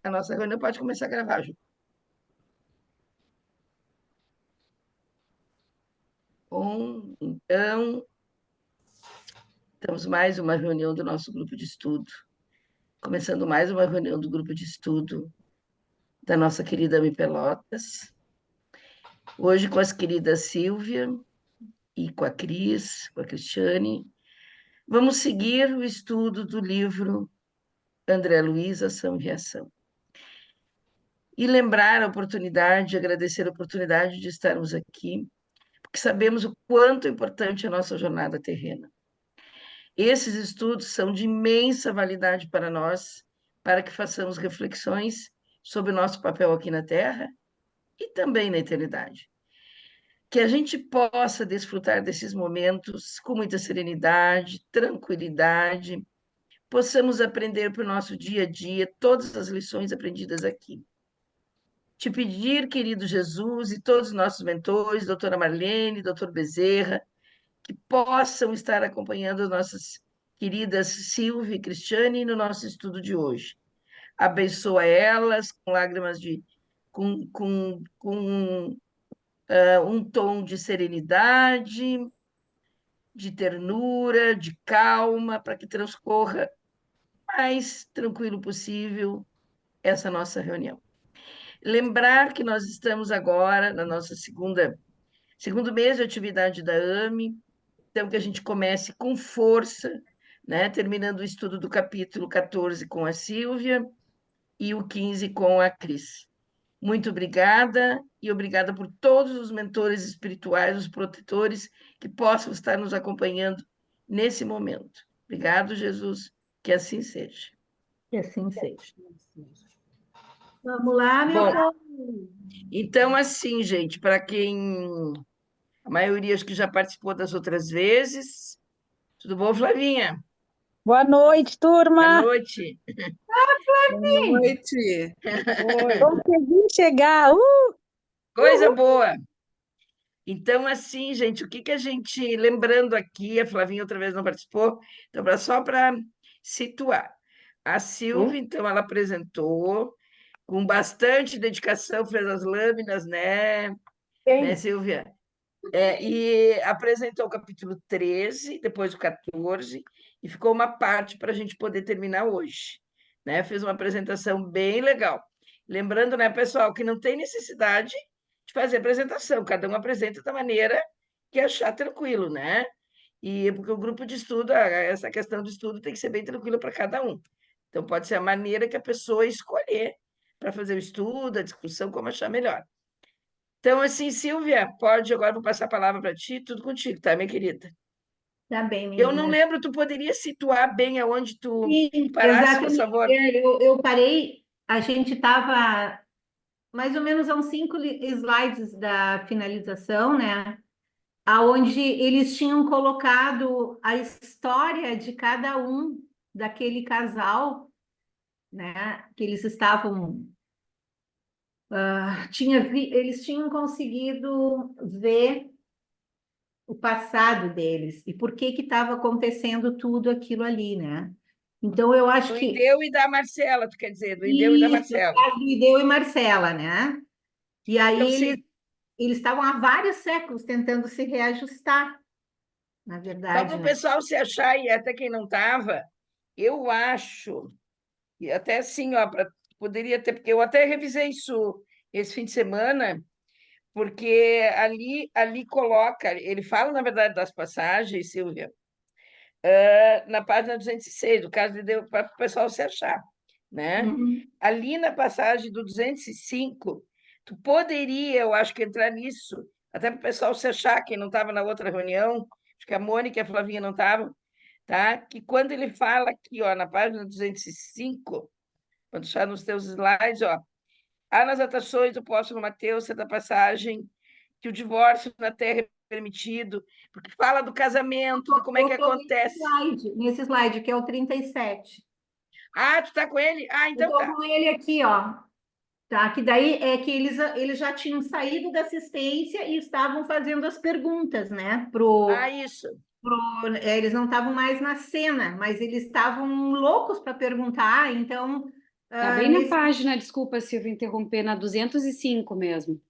A nossa reunião pode começar a gravar, Ju. Bom, então, temos mais uma reunião do nosso grupo de estudo. Começando mais uma reunião do grupo de estudo da nossa querida Ami Pelotas. Hoje com as queridas Silvia e com a Cris, com a Cristiane. Vamos seguir o estudo do livro André Luiz, Ação e Reação. E lembrar a oportunidade, agradecer a oportunidade de estarmos aqui, porque sabemos o quanto é importante a nossa jornada terrena. Esses estudos são de imensa validade para nós, para que façamos reflexões sobre o nosso papel aqui na Terra e também na eternidade. Que a gente possa desfrutar desses momentos com muita serenidade, tranquilidade, possamos aprender para o nosso dia a dia todas as lições aprendidas aqui. Te pedir, querido Jesus, e todos os nossos mentores, doutora Marlene, doutor Bezerra, que possam estar acompanhando as nossas queridas Silvia e Cristiane no nosso estudo de hoje. Abençoa elas com lágrimas de com um tom de serenidade, de ternura, de calma, para que transcorra o mais tranquilo possível essa nossa reunião. Lembrar que nós estamos agora na nossa segundo mês de atividade da AME, então que a gente comece com força, né? Terminando o estudo do capítulo 14 com a Silvia e o 15 com a Cris. Muito obrigada e obrigada por todos os mentores espirituais, os protetores que possam estar nos acompanhando nesse momento. Obrigado, Jesus, que assim seja. Que assim seja. Vamos lá, meu Bom, povo. então assim, gente, para quem a maioria acho que já participou das outras vezes. Tudo bom, Flavinha? Boa noite, Boa turma. noite. Boa noite. Oi. Consegui chegar. Coisa boa. Então, assim, gente, o que que a gente. Lembrando aqui, a Flavinha outra vez não participou, então, só para situar. A Silvia, então, ela apresentou com bastante dedicação, fez as lâminas, né, Silvia? E apresentou o capítulo 13, depois o 14, e ficou uma parte para a gente poder terminar hoje. Né? Fez uma apresentação bem legal. Lembrando, né, pessoal, que não tem necessidade de fazer apresentação, cada um apresenta da maneira que achar tranquilo, né? E porque o grupo de estudo, essa questão do estudo tem que ser bem tranquila para cada um. Então, pode ser a maneira que a pessoa escolher para fazer o estudo, a discussão, como achar melhor. Então, assim, Silvia, pode, agora vou passar a palavra para ti, tudo contigo, tá, minha querida? Tá bem, Eu não meninas. lembro, tu poderia situar bem aonde tu Sim, parasse, por exatamente. favor? Eu parei, a gente estava mais ou menos a uns 5 slides da finalização, né? Aonde eles tinham colocado a história de cada um daquele casal, né? Que eles estavam, eles tinham conseguido ver o passado deles e por que estava acontecendo tudo aquilo ali, né? Então, eu acho Do que Ideu e da Marcela, tu quer dizer, do Ideu e da isso, o Marcela. caso do Ideu e Marcela, né? E Então, aí se, eles estavam há vários séculos tentando se reajustar, na só para verdade, o né? pessoal se achar, e até quem não estava, eu acho, e até assim, ó, poderia ter, porque eu até revisei isso esse fim de semana, porque ali coloca, ele fala, na verdade, das passagens, Silvia, na página 206, do caso de Deus, para o pessoal se achar, né? Uhum. Ali na passagem do 205, tu poderia, eu acho que entrar nisso, até para o pessoal se achar, quem não estava na outra reunião, acho que a Mônica e a Flavinha não estavam, tá? Que quando ele fala aqui, ó, na página 205, quando está nos teus slides, ó, há nas atações do apóstolo Mateus, da passagem, que o divórcio na terra é permitido, porque fala do casamento, de como é Eu que estou acontece. nesse slide, que é o 37. Ah, tu tá com ele? Ah, Eu então estou tá. com ele aqui, ó. Tá? Que daí é que eles já tinham saído da assistência e estavam fazendo as perguntas, né? Ah, isso. Eles não estavam mais na cena, mas eles estavam loucos para perguntar, então Tá bem na página, desculpa, Silvia, interromper, na 205 mesmo.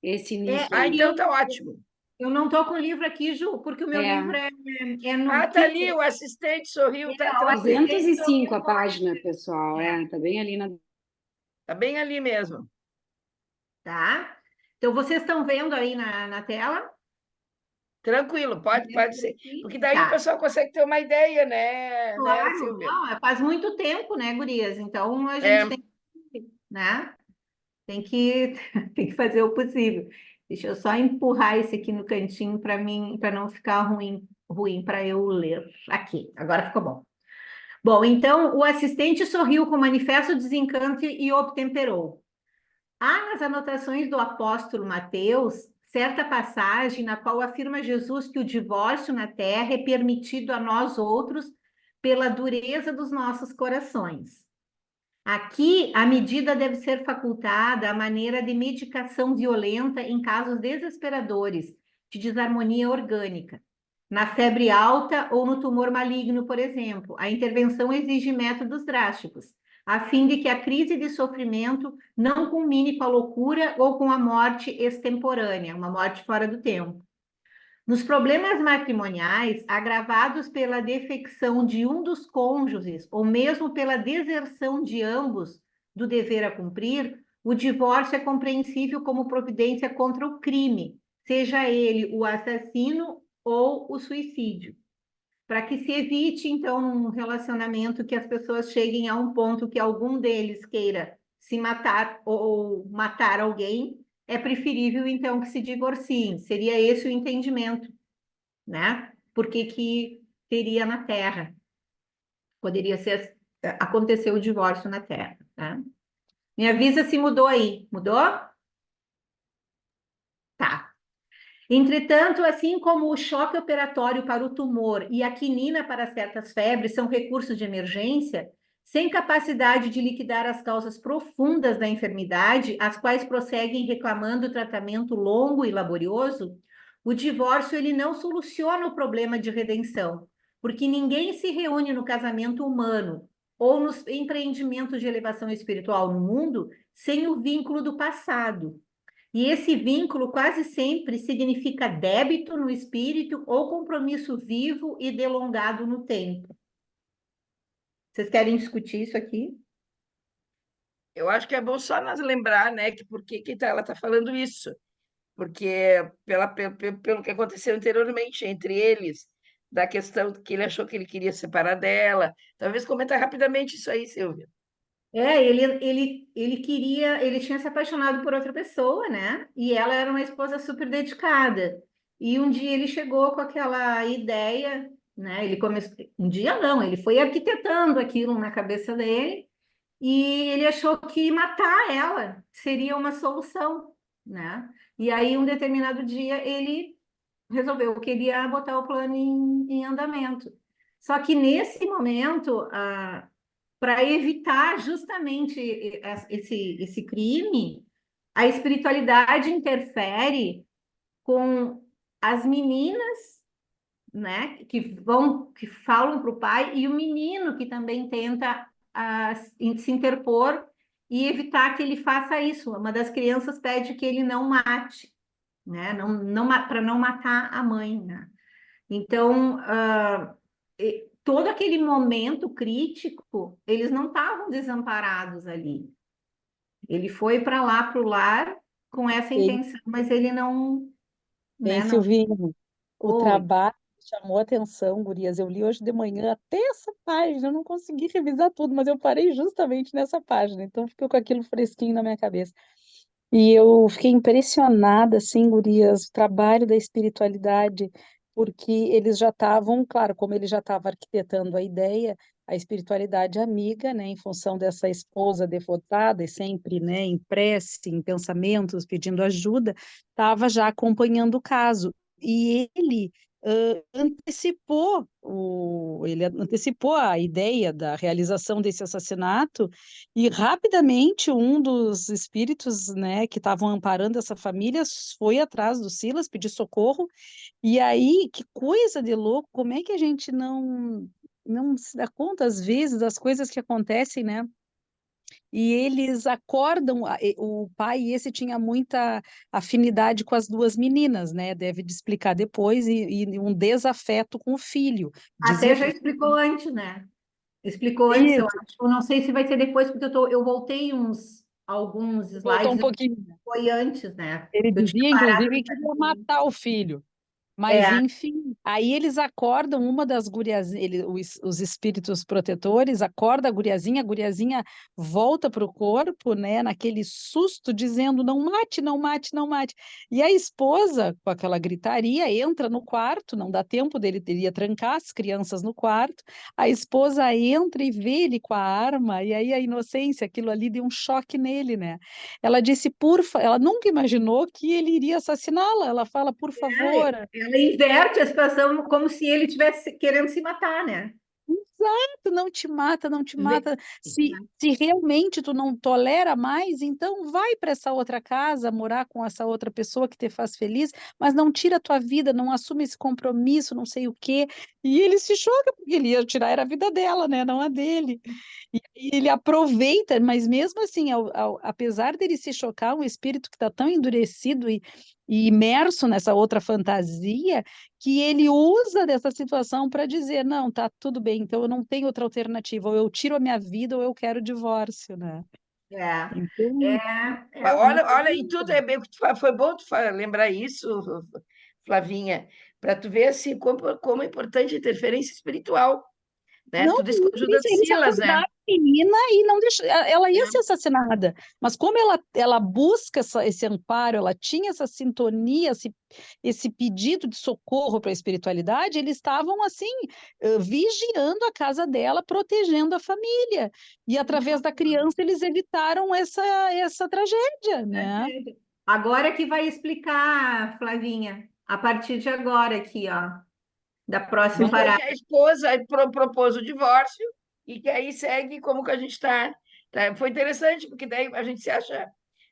Esse início Ah, aí. então tá ótimo. Eu não estou com o livro aqui, Ju, porque o meu É. livro é no Ah, tá ali, o assistente sorriu, tá tranquilo. 205 a página, pessoal. Tá bem ali na. Tá bem ali mesmo. Tá? Então, vocês estão vendo aí na tela? Tranquilo, pode ser. Porque daí o Tá. pessoal consegue ter uma ideia, né, Claro, Silvia? não, faz muito tempo, né, gurias? Então, a É, gente tem que, né? Tem que, tem que fazer o possível. Deixa eu só empurrar esse aqui no cantinho para mim, para não ficar ruim para eu ler. Aqui, agora ficou bom. Bom, então o assistente sorriu com manifesto desencanto e obtemperou. Há nas anotações do apóstolo Mateus certa passagem na qual afirma Jesus que o divórcio na terra é permitido a nós outros pela dureza dos nossos corações. Aqui, a medida deve ser facultada à maneira de medicação violenta em casos desesperadores de desarmonia orgânica. Na febre alta ou no tumor maligno, por exemplo, a intervenção exige métodos drásticos, a fim de que a crise de sofrimento não culmine com a loucura ou com a morte extemporânea, uma morte fora do tempo. Nos problemas matrimoniais, agravados pela defecção de um dos cônjuges ou mesmo pela deserção de ambos do dever a cumprir, o divórcio é compreensível como providência contra o crime, seja ele o assassino ou o suicídio. Para que se evite, então, um relacionamento que as pessoas cheguem a um ponto que algum deles queira se matar ou matar alguém, é preferível, então, que se divorciem. Seria esse o entendimento, né? Por que teria na Terra? Poderia ser, aconteceu o divórcio na Terra, né? Me avisa se mudou aí. Mudou? Tá. Entretanto, assim como o choque operatório para o tumor e a quinina para certas febres são recursos de emergência, sem capacidade de liquidar as causas profundas da enfermidade, as quais prosseguem reclamando tratamento longo e laborioso, o divórcio ele não soluciona o problema de redenção, porque ninguém se reúne no casamento humano ou nos empreendimentos de elevação espiritual no mundo sem o vínculo do passado. E esse vínculo quase sempre significa débito no espírito ou compromisso vivo e delongado no tempo. Vocês querem discutir isso aqui? eu acho que é bom só nós lembrar, né, que por que ela está falando isso. Porque pelo que aconteceu anteriormente entre eles, da questão que ele achou que ele queria separar dela. Talvez comentar rapidamente isso aí, Silvia. Ele tinha se apaixonado por outra pessoa, né? E ela era uma esposa super dedicada. E um dia ele chegou com aquela ideia, né? Ele começou, um dia não, ele foi arquitetando aquilo na cabeça dele e ele achou que matar ela seria uma solução, né? E aí, um determinado dia, ele resolveu que ele ia botar o plano em andamento. Só que nesse momento, para evitar justamente esse crime, a espiritualidade interfere com as meninas, né, que falam para o pai, e o menino que também tenta se interpor e evitar que ele faça isso. Uma das crianças pede que ele não mate, né, para não matar a mãe, né? Então, todo aquele momento crítico, eles não estavam desamparados ali. Ele foi para lá, para o lar, com essa Bem, intenção, mas ele não, bem, né, não. Silvinho, o Oi. trabalho chamou atenção, gurias. Eu li hoje de manhã até essa página, eu não consegui revisar tudo, mas eu parei justamente nessa página, então ficou com aquilo fresquinho na minha cabeça. E eu fiquei impressionada, assim, gurias, o trabalho da espiritualidade, porque eles já estavam, claro, como ele já estava arquitetando a ideia, a espiritualidade amiga, né, em função dessa esposa devotada e sempre, né, em prece, em pensamentos, pedindo ajuda, estava já acompanhando o caso. E ele antecipou a ideia da realização desse assassinato e rapidamente um dos espíritos, né, que estavam amparando essa família foi atrás do Silas pedir socorro. E aí, que coisa de louco, como é que a gente não se dá conta às vezes das coisas que acontecem, né? e eles acordam, o pai esse tinha muita afinidade com as duas meninas, né? Deve de explicar depois, e um desafeto com o filho. Até Dizia já que explicou antes, né? Explicou antes, eu isso, acho. Eu não sei se vai ser depois, porque eu voltei alguns voltou slides um e pouquinho. foi antes, né? Ele Eu tinha dizia, parado inclusive, que queria matar o filho. Mas, É, enfim, aí eles acordam uma das guriazinhas, os espíritos protetores, acorda a guriazinha volta para o corpo, né, naquele susto, dizendo, não mate, não mate, não mate. E a esposa, com aquela gritaria, entra no quarto, não dá tempo dele, teria trancar as crianças no quarto, a esposa entra e vê ele com a arma, e aí a inocência, aquilo ali deu um choque nele, né? Ela disse, ela nunca imaginou que ele iria assassiná-la, ela fala, por favor. ela inverte a situação como se ele estivesse querendo se matar, né? Exato, não te mata, não te Vê- mata. Se realmente tu não tolera mais, então vai para essa outra casa, morar com essa outra pessoa que te faz feliz, mas não tira a tua vida, não assume esse compromisso, não sei o quê. E ele se choca, porque ele ia tirar era a vida dela, né? Não a dele. E ele aproveita, mas mesmo assim, apesar dele se chocar, um espírito que está tão endurecido e imerso nessa outra fantasia, que ele usa dessa situação para dizer, não, tá tudo bem, então eu não tenho outra alternativa, ou eu tiro a minha vida ou eu quero o divórcio, né? É, Então, é Olha, muito olha, e tudo é bem, foi bom lembrar isso, Flavinha, para tu ver assim como é importante a interferência espiritual, né? não, Tudo isso com a ajuda de eles Silas, né? acordaram a menina e não deixou, ela ia ser assassinada, mas como ela busca esse amparo, ela tinha essa sintonia, esse pedido de socorro para a espiritualidade, eles estavam assim, vigiando a casa dela, protegendo a família, e através da criança eles evitaram essa tragédia, né? Agora que vai explicar, Flavinha, a partir de agora aqui, ó, da próxima Então, parada. que a esposa propôs o divórcio e que aí segue como que a gente está. Foi interessante, porque daí a gente se acha,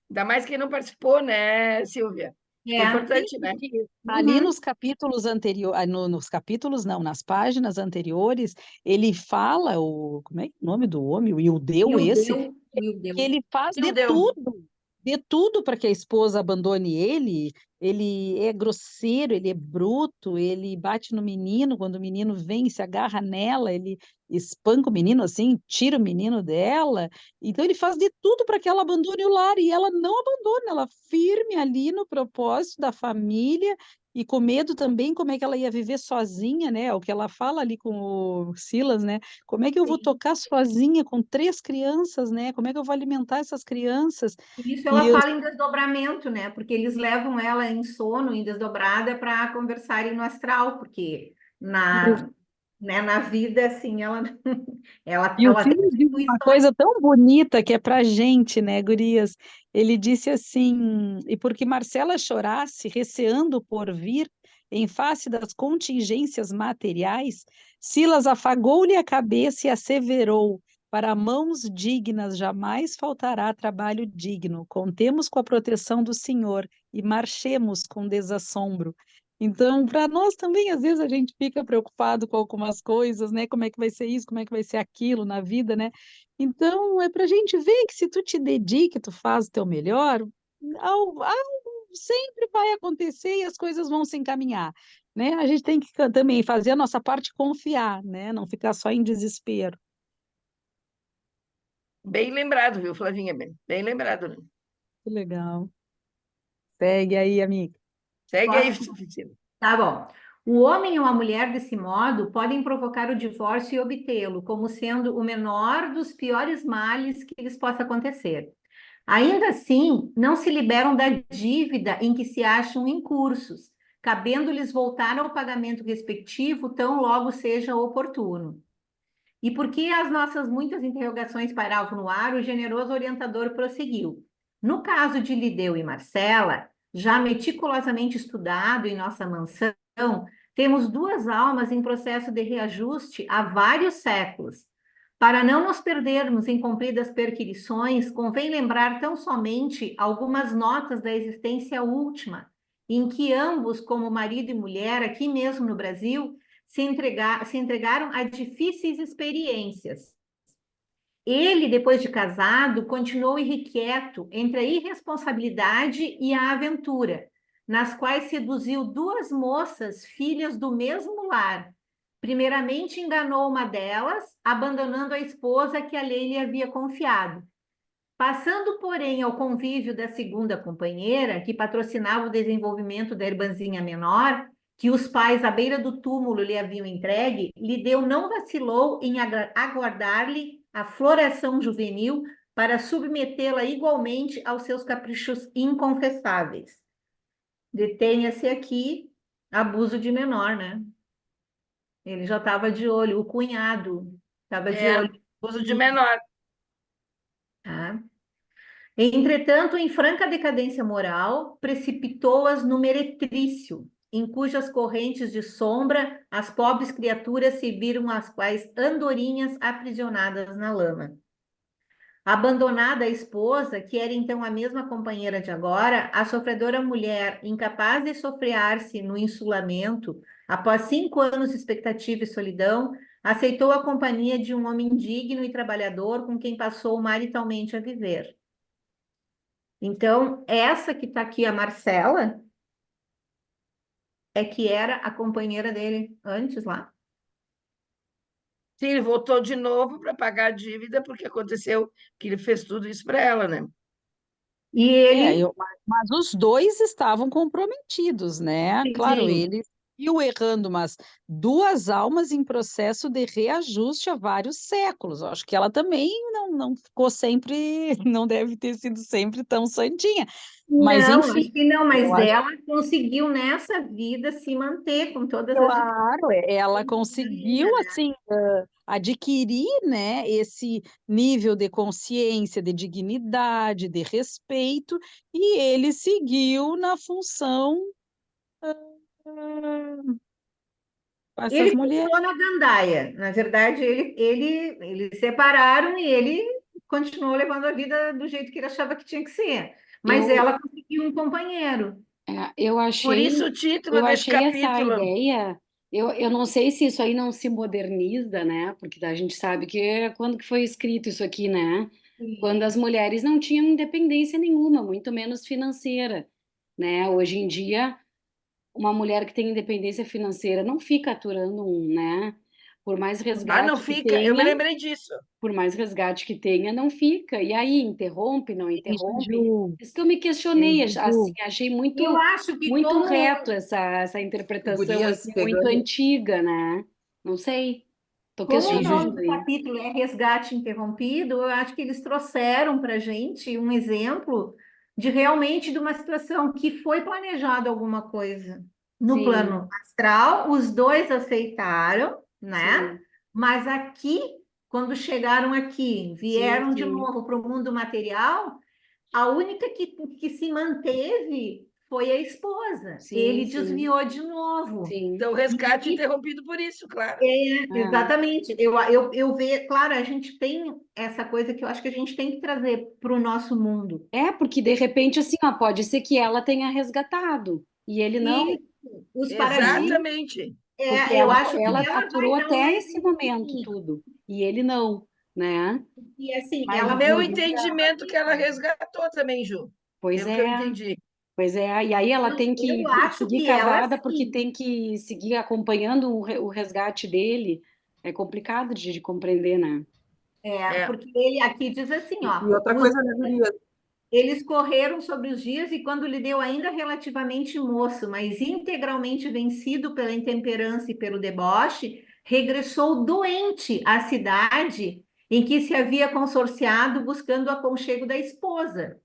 ainda mais quem não participou, né, Silvia? Foi Sim, importante, né? porque ali Uhum. nos capítulos anteriores, nos capítulos não, nas páginas anteriores, ele fala como é que é o nome do homem, o Ildeu esse, Will que deu. ele faz Meu Deus, de tudo para que a esposa abandone ele é grosseiro, ele é bruto, ele bate no menino, quando o menino vem e se agarra nela, ele espanca o menino assim, tira o menino dela, então ele faz de tudo para que ela abandone o lar, e ela não abandona, ela firme ali no propósito da família, e com medo também como é que ela ia viver sozinha, né? O que ela fala ali com o Silas, né? Como é que eu vou Sim. tocar sozinha com 3 crianças, né? Como é que eu vou alimentar essas crianças? Isso E ela eu, fala em desdobramento, né? Porque eles levam ela em sono, em desdobrada, para conversarem no astral, porque na vida, assim, e o tem Silas diz uma intuições. coisa tão bonita que é pra gente, né, gurias? Ele disse assim: e porque Marcela chorasse, receando por vir, em face das contingências materiais, Silas afagou-lhe a cabeça e asseverou: para mãos dignas jamais faltará trabalho digno. Contemos com a proteção do Senhor e marchemos com desassombro. Então, para nós também, às vezes, a gente fica preocupado com algumas coisas, né? Como é que vai ser isso, como é que vai ser aquilo na vida, né? Então, é para a gente ver que se tu te dedica, tu faz o teu melhor, algo sempre vai acontecer e as coisas vão se encaminhar, né? A gente tem que também fazer a nossa parte, confiar, né? Não ficar só em desespero. bem lembrado, viu, Flavinha? Bem lembrado, né? Que legal. Segue aí, amiga. Segue aí, Posso? Priscila. Tá bom. O homem ou a mulher, desse modo, podem provocar o divórcio e obtê-lo, como sendo o menor dos piores males que lhes possa acontecer. Ainda assim, não se liberam da dívida em que se acham incursos, cabendo-lhes voltar ao pagamento respectivo tão logo seja oportuno. E porque as nossas muitas interrogações pairavam no ar, o generoso orientador prosseguiu. No caso de Lideu e Marcela, já meticulosamente estudado em nossa mansão, temos duas almas em processo de reajuste há vários séculos. Para não nos perdermos em compridas perquirições, convém lembrar tão somente algumas notas da existência última, em que ambos, como marido e mulher, aqui mesmo no Brasil, se entregaram a difíceis experiências. Ele, depois de casado, continuou irrequieto entre a irresponsabilidade e a aventura, nas quais seduziu duas moças, filhas do mesmo lar. Primeiramente enganou uma delas, abandonando a esposa que a lei lhe havia confiado. Passando, porém, ao convívio da segunda companheira, que patrocinava o desenvolvimento da irmãzinha menor, que os pais à beira do túmulo lhe haviam entregue, Lideu não vacilou em aguardar-lhe a floração juvenil para submetê-la igualmente aos seus caprichos inconfessáveis. Detenha-se aqui abuso de menor, né? Ele já estava de olho, o cunhado estava de olho. Abuso de menor. Tá? Entretanto, em franca decadência moral, precipitou-as no meretrício, em cujas correntes de sombra as pobres criaturas se viram as quais andorinhas aprisionadas na lama. Abandonada a esposa, que era então a mesma companheira de agora, a sofredora mulher, incapaz de sofrear-se no insulamento, após 5 anos de expectativa e solidão, aceitou a companhia de um homem digno e trabalhador com quem passou maritalmente a viver. Então, essa que está aqui, a Marcela, é que era a companheira dele antes lá. Sim, ele voltou de novo para pagar a dívida, porque aconteceu que ele fez tudo isso para ela, né? E ele, Mas os dois estavam comprometidos, né? Claro, sim, ele iam errando, mas duas almas em processo de reajuste há vários séculos. Eu acho que ela também não ficou sempre, não deve ter sido sempre tão santinha. Mas, não, enfim, acho que não, eu mas acho. ela conseguiu nessa vida se manter com todas as Claro, ela conseguiu dificuldades, né? assim adquirir, né, esse nível de consciência, de dignidade, de respeito, e ele seguiu na função com essas Ele mulheres. continuou na gandaia. Na verdade, eles separaram e ele continuou levando a vida do jeito que ele achava que tinha que ser. Mas Eu, ela conseguiu um companheiro. eu Por achei, isso o título eu desse achei essa capítulo. ideia. Eu não sei se isso aí não se moderniza, né? Porque a gente sabe que quando que foi escrito isso aqui, né? Quando as mulheres não tinham independência nenhuma, muito menos financeira, né? Hoje em dia, uma mulher que tem independência financeira não fica aturando né? Por mais Ah, não resgate que fica? Eu me tenha, lembrei disso. por mais resgate que tenha, não fica. E aí, interrompe, não Ei, interrompe? Juju, Isso que eu me ei, questionei, assim, Juju, achei Eu acho que muito como reto essa interpretação, Gurias assim, muito pegando. antiga, né? Não sei, tô Como o ei, nome questionando Juju, do aí. capítulo é Resgate Interrompido, eu acho que eles trouxeram para a gente um exemplo de realmente de uma situação que foi planejado alguma coisa no Sim, plano astral, os dois aceitaram, né? sim, Mas aqui, quando chegaram aqui, sim, vieram de sim, novo para o mundo material, a única que se manteve foi a esposa. sim, Ele sim, desviou de novo. sim. Então, o resgate E interrompido por isso, claro. É. exatamente. Eu vejo, claro, a gente tem essa coisa que eu acho que a gente tem que trazer para o nosso mundo. É, porque de repente, assim, ó, pode ser que ela tenha resgatado e ele não, E os né? paradigmas, Exatamente. Porque eu acho que ela ela vai aturou dar um até esse exemplo momento aqui. tudo e ele não, né? E assim, mas ela Meu vai dar entendimento que ela resgatou também, Ju. Pois Pelo que eu é, entendi. pois é. E aí ela tem eu que acho seguir que ela casada porque sim. tem que seguir acompanhando o resgate dele. É complicado de compreender, né? É. Porque ele aqui diz assim, ó, E outra coisa, né, gurias? eles correram sobre os dias e quando lhe deu ainda relativamente moço, mas integralmente vencido pela intemperança e pelo deboche, regressou doente à cidade em que se havia consorciado buscando o aconchego da esposa,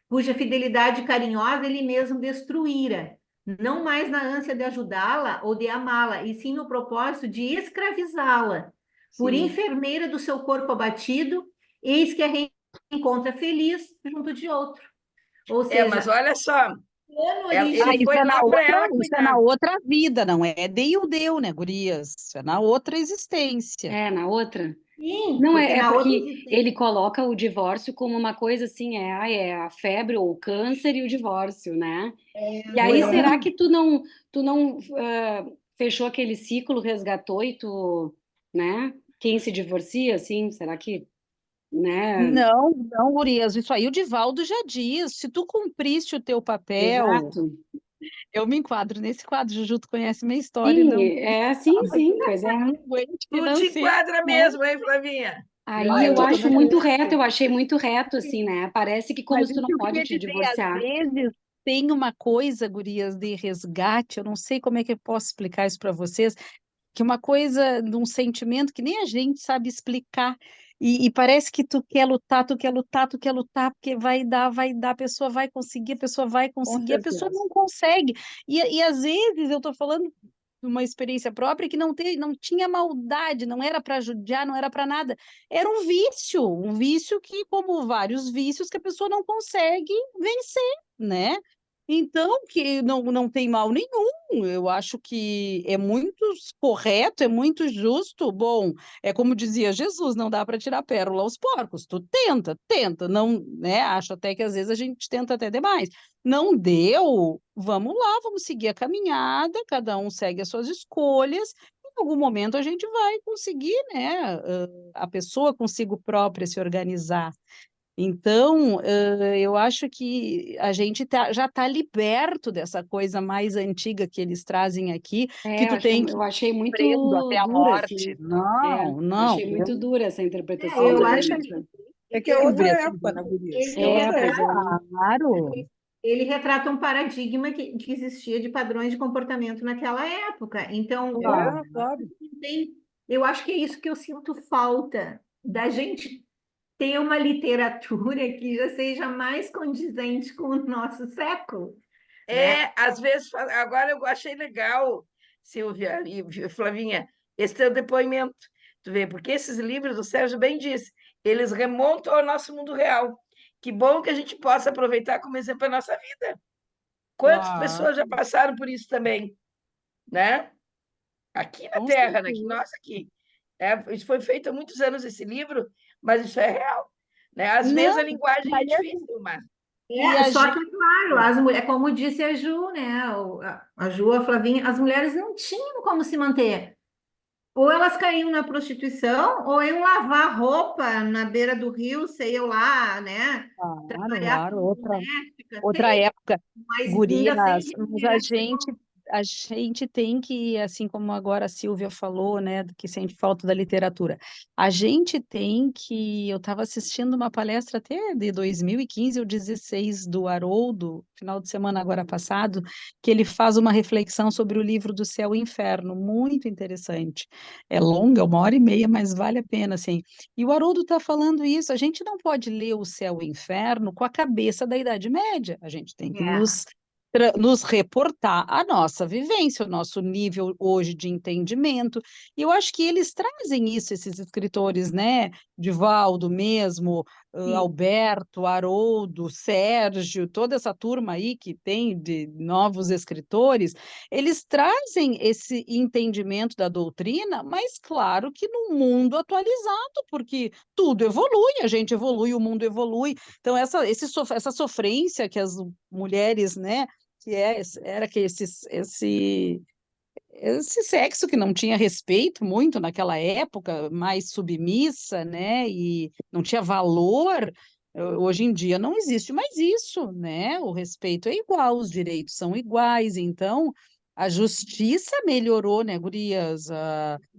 cuja fidelidade carinhosa ele mesmo destruíra, não mais na ânsia de ajudá-la ou de amá-la, e sim no propósito de escravizá-la. Por Sim, enfermeira do seu corpo abatido, eis que a encontra feliz junto de outro. Ou Mas seja, olha só, o plano ah, ele isso foi é original, na lá para outra, ela isso é cuidar. na outra vida, não é deu, né, gurias? Isso é na outra existência. é na outra. sim, Não, porque é na outra porque existência ele coloca o divórcio como uma coisa assim, é a febre ou o câncer e o divórcio, né? E aí, será que tu não fechou aquele ciclo, resgatou e tu, né? Quem se divorcia, assim, será que né? Não, não, gurias, isso aí o Divaldo já diz. Se tu cumpriste o teu papel, Exato. eu me enquadro nesse quadro. Juju, tu conhece minha história, Sim, não sim, pois é. doente Tu te financeiro, enquadra né? mesmo, hein, Flavinha? Aí Eu eu tô acho totalmente. muito reto, eu achei muito reto, assim, né? Parece que como Mas se tu isso não que eu pode queria te dizer, às divorciar. vezes tem uma coisa, gurias, de resgate, eu não sei como é que eu posso explicar isso para vocês, que uma coisa de um sentimento que nem a gente sabe explicar. E parece que tu quer lutar, tu quer lutar, tu quer lutar, porque vai dar, a pessoa vai Com conseguir, a pessoa certeza. não consegue. E às vezes eu estou falando de uma experiência própria que não tinha maldade, não era para judiar, não era para nada. Era um vício que, como vários vícios, que a pessoa não consegue vencer, né? Então, que não tem mal nenhum, eu acho que é muito correto, é muito justo. Bom, é como dizia Jesus, não dá para tirar pérola aos porcos. Tu tenta, não, né? Acho até que às vezes a gente tenta até demais. Não deu, vamos lá, vamos seguir a caminhada, cada um segue as suas escolhas. Em algum momento a gente vai conseguir, né? A pessoa consigo própria se organizar. Então, eu acho que a gente já está liberto dessa coisa mais antiga que eles trazem aqui, que É, tu tem que eu ir achei preso muito até a dura, morte. assim. É, Não, não, achei muito dura essa interpretação Eu não, acho deixa bíblica. É que é outra livre, época, assim. né, Gurias? É ele É, outra pois é. retrata, Claro. ele retrata um paradigma que existia de padrões de comportamento naquela época. Então, Claro. Claro. eu acho que é isso que eu sinto falta da gente ter uma literatura que já seja mais condizente com o nosso século, né? Às vezes, agora eu achei legal, Silvia e Flavinha, esse teu depoimento. Tu vê, porque esses livros, o Sérgio bem disse, eles remontam ao nosso mundo real. Que bom que a gente possa aproveitar como exemplo a nossa vida. Quantas Claro, pessoas já passaram por isso também, né? Aqui na com Terra, né? Que certeza. nós aqui. Isso foi feito há muitos anos, esse livro, mas isso é real. Né? Às vezes Não, a linguagem é aí difícil, mas e a Só gente. que, claro, as mulheres, como disse a Ju, né? A Ju, a Flavinha, as mulheres não tinham como se manter. Ou elas caíam na prostituição, ou iam lavar roupa na beira do rio, sei eu lá, né? Claro, Trabalhar claro, como doméstica, outra época, mas ainda sem gurias, mas remuneração. a gente tem que, assim como agora a Silvia falou, né, que sente falta da literatura, a gente tem que, eu estava assistindo uma palestra até de 2015 ou 16 do Haroldo, final de semana agora passado, que ele faz uma reflexão sobre o livro do Céu e Inferno, muito interessante. É longa, 1 hora e meia, mas vale a pena, assim. E o Haroldo está falando isso, a gente não pode ler o Céu e o Inferno com a cabeça da Idade Média, a gente tem que É. nos reportar a nossa vivência, o nosso nível hoje de entendimento. E eu acho que eles trazem isso, esses escritores, né? Divaldo mesmo, Sim. Alberto, Haroldo, Sérgio, toda essa turma aí que tem de novos escritores, eles trazem esse entendimento da doutrina, mas claro que no mundo atualizado, porque tudo evolui, a gente evolui, o mundo evolui. Então, essa sofrência que as mulheres, né, era que esse sexo que não tinha respeito muito naquela época, mais submissa, né, e não tinha valor, hoje em dia não existe mais isso, né? O respeito é igual, os direitos são iguais, então a justiça melhorou, né, gurias?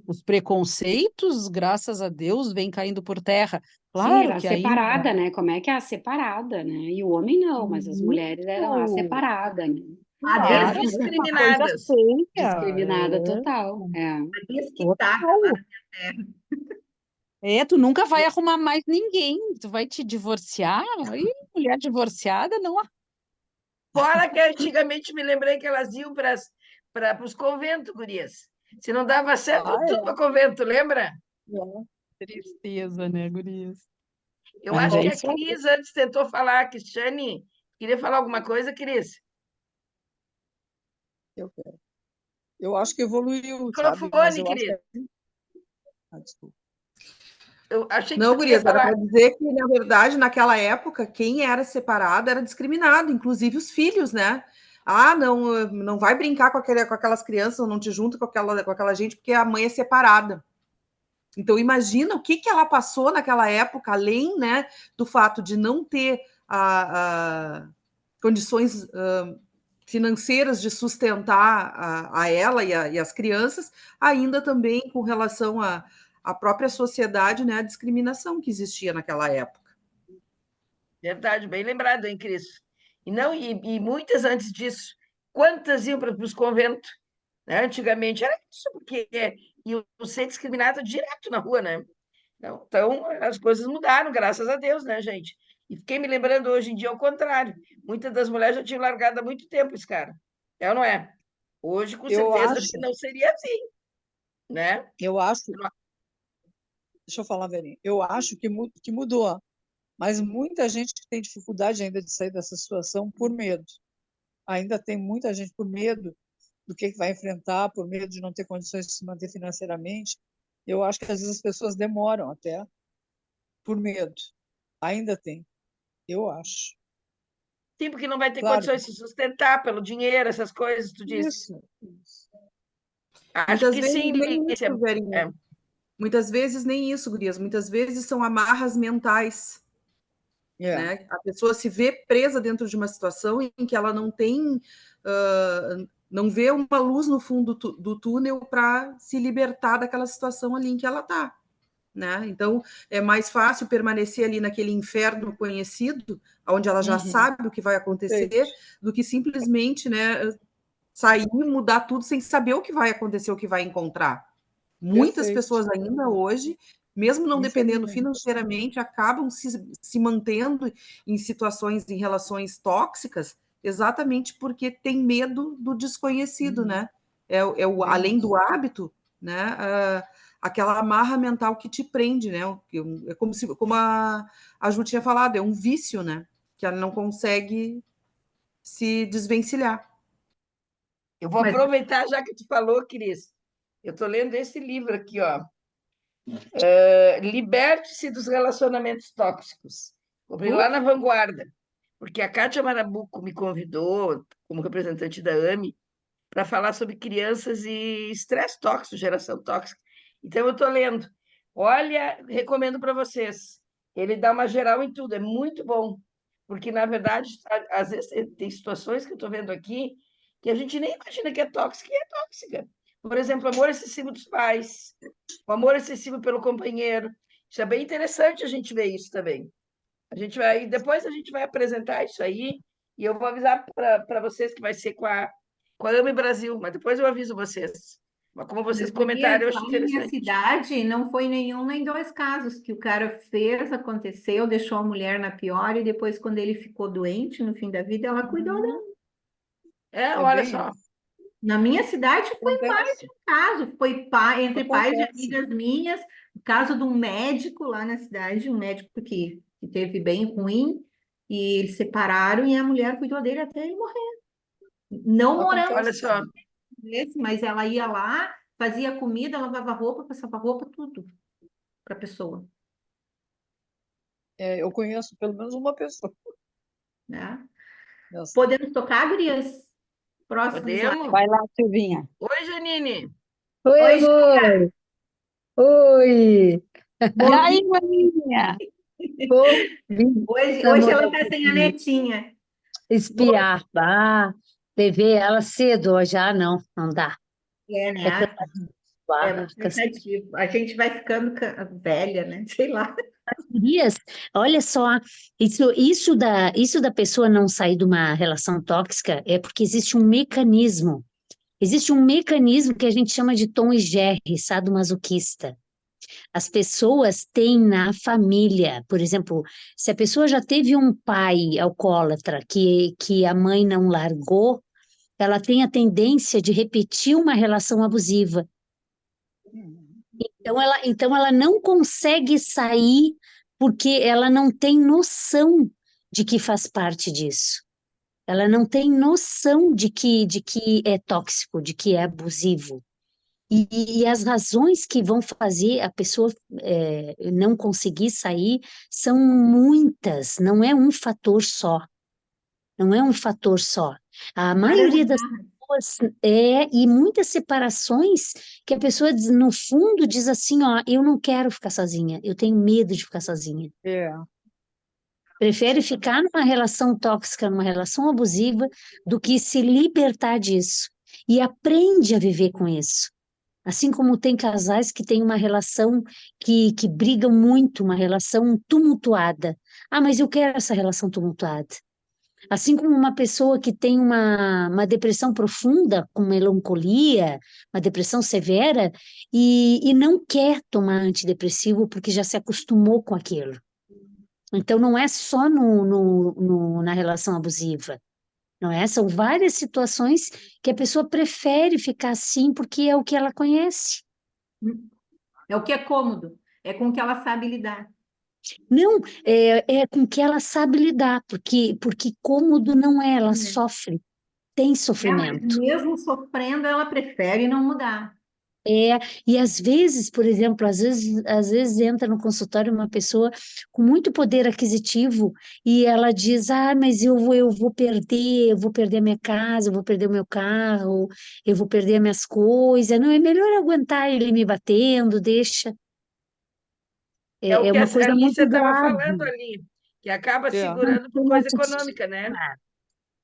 Os preconceitos, graças a Deus, vêm caindo por terra. Sim, Claro era que ainda. separada, né? Como é que é a separada, né? E o homem não, mas as mulheres eram a Isso, separada, né? claro, é uma coisa discriminadas. feia, Discriminada total. É. A desquitada lá total. na minha terra. Tu nunca vai arrumar mais ninguém, tu vai te divorciar, e mulher divorciada não. Fora que antigamente me lembrei que elas iam para os conventos, gurias. Se não dava certo, Ah, iam tudo para convento, lembra? tristeza, né, gurias? Eu Mas acho é que a isso aí. Cris antes tentou falar, Cristiane, queria falar alguma coisa, Cris? Eu, eu acho que evoluiu, sabe? Mas Microfone, eu acho Cris. que. Desculpa. Eu achei que Não, tu queria Gurias, era falar. para dizer que, na verdade, naquela época, quem era separado era discriminado, inclusive os filhos, né? Ah, não vai brincar com aquelas crianças, não te junta com aquela gente, porque a mãe é separada. Então, imagina o que ela passou naquela época, além, né, do fato de não ter condições financeiras de sustentar a ela e as crianças, ainda também com relação à própria sociedade, né, a discriminação que existia naquela época. Verdade, bem lembrado, hein, Cris? E não, e muitas antes disso, quantas iam para os conventos, né? Antigamente era isso, porque iam ser discriminadas direto na rua, né? Então, as coisas mudaram, graças a Deus, né, gente? E fiquei me lembrando hoje em dia ao contrário. Muitas das mulheres já tinham largado há muito tempo esse cara. É ou não é? Hoje, com Eu certeza, acho, não seria assim, né? eu acho, deixa eu falar, Verinha, eu acho que mudou, mas muita gente tem dificuldade ainda de sair dessa situação por medo. Ainda tem muita gente por medo do que vai enfrentar, por medo de não ter condições de se manter financeiramente. Eu acho que às vezes as pessoas demoram até por medo. Ainda tem, eu acho. Sim, porque não vai ter Claro, condições de se sustentar pelo dinheiro, essas coisas, tu disse. isso. Acho Muitas que vezes sim, nem Lícia. isso, Verinha. Muitas vezes nem isso, gurias. Muitas vezes são amarras mentais, né? A pessoa se vê presa dentro de uma situação em que ela não tem, não vê uma luz no fundo do túnel para se libertar daquela situação ali em que ela está, né? Então é mais fácil permanecer ali naquele inferno conhecido, onde ela já sabe o que vai acontecer, do que simplesmente, né, sair e mudar tudo sem saber o que vai acontecer, o que vai encontrar. Muitas pessoas ainda hoje, mesmo não dependendo financeiramente, acabam se mantendo em situações, em relações tóxicas, exatamente porque tem medo do desconhecido, né? Além do hábito, né? Aquela amarra mental que te prende, né? É como a Ju tinha falado, é um vício, né? Que ela não consegue se desvencilhar. Eu vou Mas aproveitar, já que tu falou, Cris. Eu estou lendo esse livro aqui, ó. Liberte-se dos relacionamentos tóxicos. Comprei lá na Vanguarda, porque a Kátia Marabuco me convidou, como representante da AME, para falar sobre crianças e estresse tóxico, geração tóxica. Então, eu estou lendo. Olha, recomendo para vocês. Ele dá uma geral em tudo, é muito bom. Porque, na verdade, às vezes tem situações que eu estou vendo aqui que a gente nem imagina que é tóxica e é tóxica. Por exemplo, amor excessivo dos pais, o amor excessivo pelo companheiro. Isso é bem interessante a gente ver isso também. Depois a gente vai apresentar isso aí e eu vou avisar para vocês que vai ser com a AME Brasil, mas depois eu aviso vocês. Mas como vocês comentaram, eu lá acho na minha interessante. cidade não foi nenhum nem dois casos que o cara fez, aconteceu, deixou a mulher na pior e depois, quando ele ficou doente no fim da vida, ela cuidou dela. Olha só. Na minha cidade foi mais Acontece. de um caso, foi pai, entre pais de Acontece. amigas minhas, o caso de um médico lá na cidade, um médico que teve bem ruim, e eles separaram e a mulher cuidou dele até ele morrer. Não morando Olha Acontece. só. nesse, mas ela ia lá, fazia comida, lavava roupa, passava roupa, tudo para a pessoa, Eu conheço pelo menos uma pessoa. né? Nossa. Podemos tocar, gurias? Próximo slide. Podemos? Vai lá, Silvinha. Oi, Janine. Oi, Oi, amor. Oi. E aí, Maninha? Vou vir, hoje namorou ela um está sem a pouquinho. netinha. Espiar. Ah, TV ela cedo, já não, não dá. É, É né? cansativo. É Ah, muito cansativo. A gente vai ficando velha, né? Sei lá. Gurias, olha só, isso da pessoa não sair de uma relação tóxica é porque existe um mecanismo. Existe um mecanismo que a gente chama de Tom e Jerry, sadomasoquista. As pessoas têm na família, por exemplo, se a pessoa já teve um pai alcoólatra que a mãe não largou, ela tem a tendência de repetir uma relação abusiva. Então ela não consegue sair porque ela não tem noção de que faz parte disso. Ela não tem noção de que é tóxico, de que é abusivo. E as razões que vão fazer a pessoa não conseguir sair são muitas, não é um fator só. Não é um fator só. A Várias maioria das amarras. e muitas separações que a pessoa, no fundo, diz assim, ó, eu não quero ficar sozinha, eu tenho medo de ficar sozinha. É. Prefere ficar numa relação tóxica, numa relação abusiva, do que se libertar disso. E aprende a viver com isso. Assim como tem casais que têm uma relação que brigam muito, uma relação tumultuada. Ah, mas eu quero essa relação tumultuada. Assim como uma pessoa que tem uma depressão profunda, com melancolia, uma depressão severa, e não quer tomar antidepressivo porque já se acostumou com aquilo. Então, não é só na relação abusiva, não é? São várias situações que a pessoa prefere ficar assim porque é o que ela conhece. É o que é cômodo, é com o que ela sabe lidar. Não, é com que ela sabe lidar, porque cômodo não é, ela sofre, tem Mas sofrimento. mesmo sofrendo, ela prefere não mudar. E às vezes, por exemplo, às vezes entra no consultório uma pessoa com muito poder aquisitivo e ela diz, ah, mas eu vou perder a minha casa, eu vou perder o meu carro, eu vou perder as minhas coisas. Não, é melhor aguentar ele me batendo, deixa. É o É que a uma coisa Alicia muito estava falando grave. ali, que acaba É, segurando por Tem coisa autoestima, econômica, né?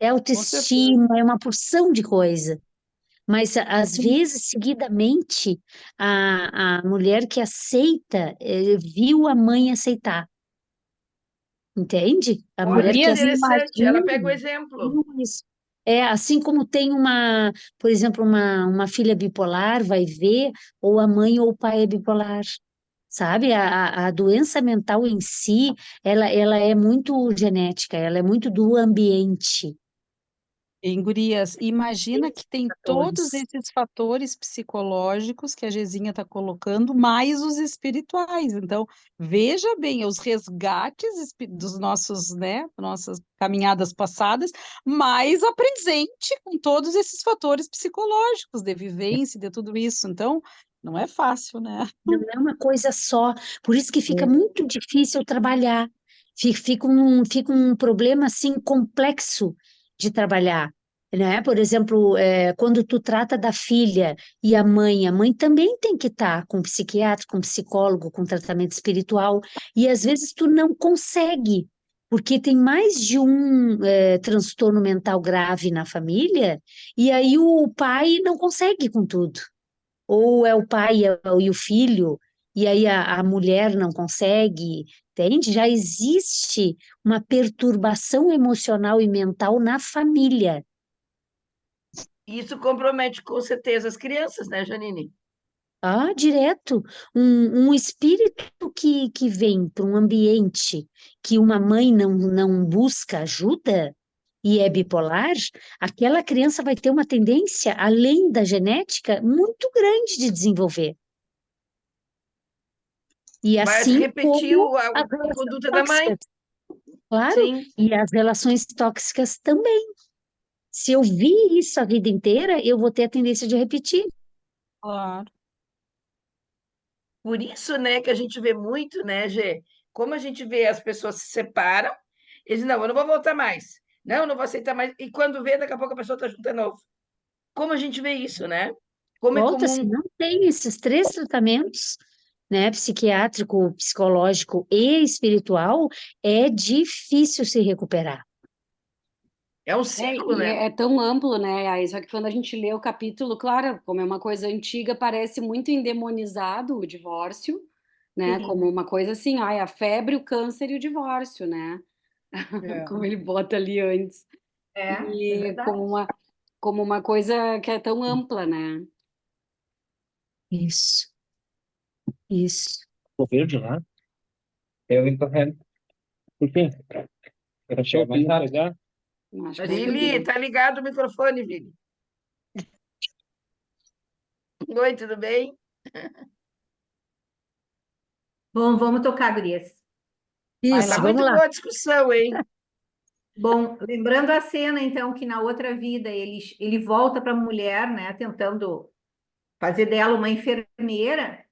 é com certeza. autoestima, é uma porção de coisa. Mas, às vezes, seguidamente, a mulher que aceita, viu a mãe aceitar, entende? A Olha mulher que que Gurias, interessante, ela pega o imagina. exemplo. isso. É assim como tem por exemplo, uma filha bipolar, vai ver, ou a mãe ou o pai é bipolar, sabe? A doença mental em si, ela é muito genética, ela é muito do ambiente, Em gurias, imagina que tem todos fatores. esses fatores psicológicos que a Gezinha está colocando, mais os espirituais. Então, veja bem, os resgates dos nossos, né, nossas caminhadas passadas, mais a presente com todos esses fatores psicológicos, de vivência, de tudo isso. Então, não é fácil, né? Não é uma coisa só, por isso que fica muito difícil trabalhar. Fica um problema assim complexo de trabalhar, né? Por exemplo, quando tu trata da filha e a mãe também tem que estar com psiquiatra, com psicólogo, com tratamento espiritual, e às vezes tu não consegue, porque tem mais de um transtorno mental grave na família, e aí o pai não consegue com tudo. Ou é o pai e o filho, e aí a mulher não consegue, entende? Já existe uma perturbação emocional e mental na família. Isso compromete com certeza as crianças, né, Janine? Ah, direto. Um espírito que vem para um ambiente que uma mãe não busca ajuda e é bipolar, aquela criança vai ter uma tendência, além da genética, muito grande de desenvolver. E Vai assim repetir como a as relações conduta da mãe. tóxicas, claro, Sim. e as relações tóxicas também. Se eu vi isso a vida inteira, eu vou ter a tendência de repetir. Claro. Por isso, né, que a gente vê muito, né, Gê? Como a gente vê as pessoas se separam, eles, não, eu não vou voltar mais. Não, eu não vou aceitar mais. E quando vê, daqui a pouco a pessoa está junto de novo. Como a gente vê isso, né? Como é Volta, se comum. não tem esses três tratamentos, né, psiquiátrico, psicológico e espiritual, é difícil se recuperar. É um ciclo, E né? é tão amplo, né? Aí, só que quando a gente lê o capítulo, claro, como é uma coisa antiga, parece muito endemonizado o divórcio, né? Como Sim. uma coisa assim, ai, a febre, o câncer e o divórcio, né? É. Como ele bota ali antes. É E verdade. como uma coisa que é tão ampla, né? Isso, isso. O verde lá? Eu encorrendo. Por quê? Eu achei mais rápido. Acho que não Vili, entendi. tá ligado o microfone, Vili? Oi, tudo bem? Bom, vamos tocar, gurias. Vai Tá Isso, lá. vamos muito lá. boa a discussão, hein? Bom, lembrando a cena, então, que na outra vida ele volta para a mulher, né, tentando fazer dela uma enfermeira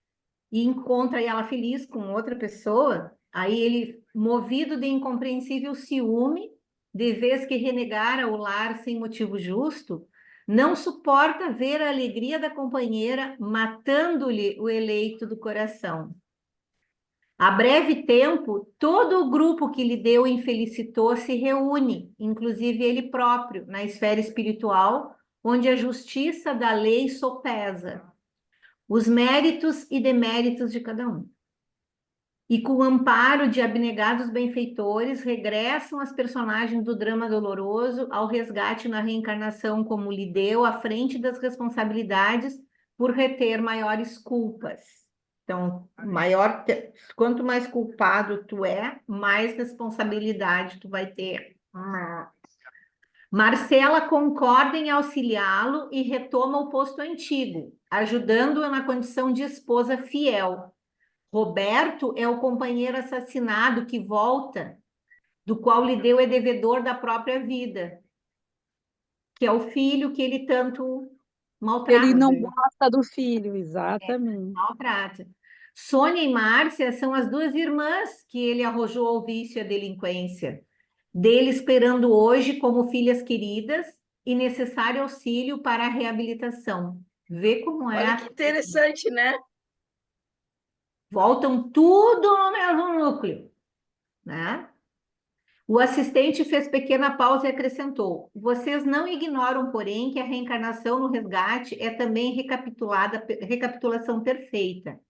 e encontra ela feliz com outra pessoa. Aí ele, movido de incompreensível ciúme, de vez que renegara o lar sem motivo justo, Não suporta ver a alegria da companheira, matando-lhe o eleito do coração. A breve tempo, todo o grupo que lhe deu e felicitou se reúne, inclusive ele próprio, na esfera espiritual, onde a justiça da lei sopesa os méritos e deméritos de cada um. E com o amparo de abnegados benfeitores, regressam as personagens do drama doloroso ao resgate na reencarnação como lhe deu, à frente das responsabilidades por reter maiores culpas. Então, quanto mais culpado tu é, mais responsabilidade tu vai ter. Marcela concorda em auxiliá-lo e retoma o posto antigo, ajudando-o na condição de esposa fiel. Roberto é o companheiro assassinado que volta, do qual lhe deu é devedor da própria vida, que é o filho que ele tanto maltrata. Ele não gosta do filho, exatamente. Maltrata. Sônia e Márcia são as duas irmãs que ele arrojou ao vício e à delinquência, dele esperando hoje como filhas queridas e necessário auxílio para a reabilitação. Vê como é. Olha que interessante, né? Voltam tudo no mesmo núcleo, né? O assistente fez pequena pausa e acrescentou: vocês não ignoram, porém, que a reencarnação no resgate é também recapitulação perfeita.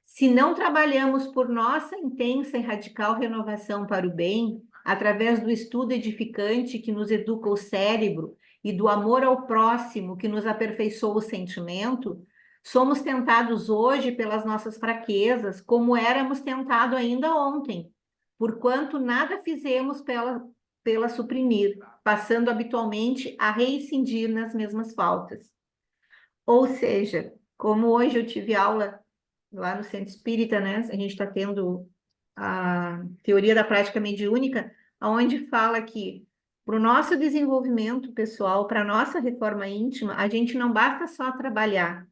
Se não trabalhamos por nossa intensa e radical renovação para o bem, através do estudo edificante que nos educa o cérebro e do amor ao próximo que nos aperfeiçoa o sentimento, somos tentados hoje pelas nossas fraquezas, como éramos tentados ainda ontem, porquanto nada fizemos pela suprimir, passando habitualmente a reincidir nas mesmas faltas. Ou seja, como hoje eu tive aula lá no Centro Espírita, né? A gente está tendo a teoria da prática mediúnica, onde fala que para o nosso desenvolvimento pessoal, para a nossa reforma íntima, a gente não basta só trabalhar.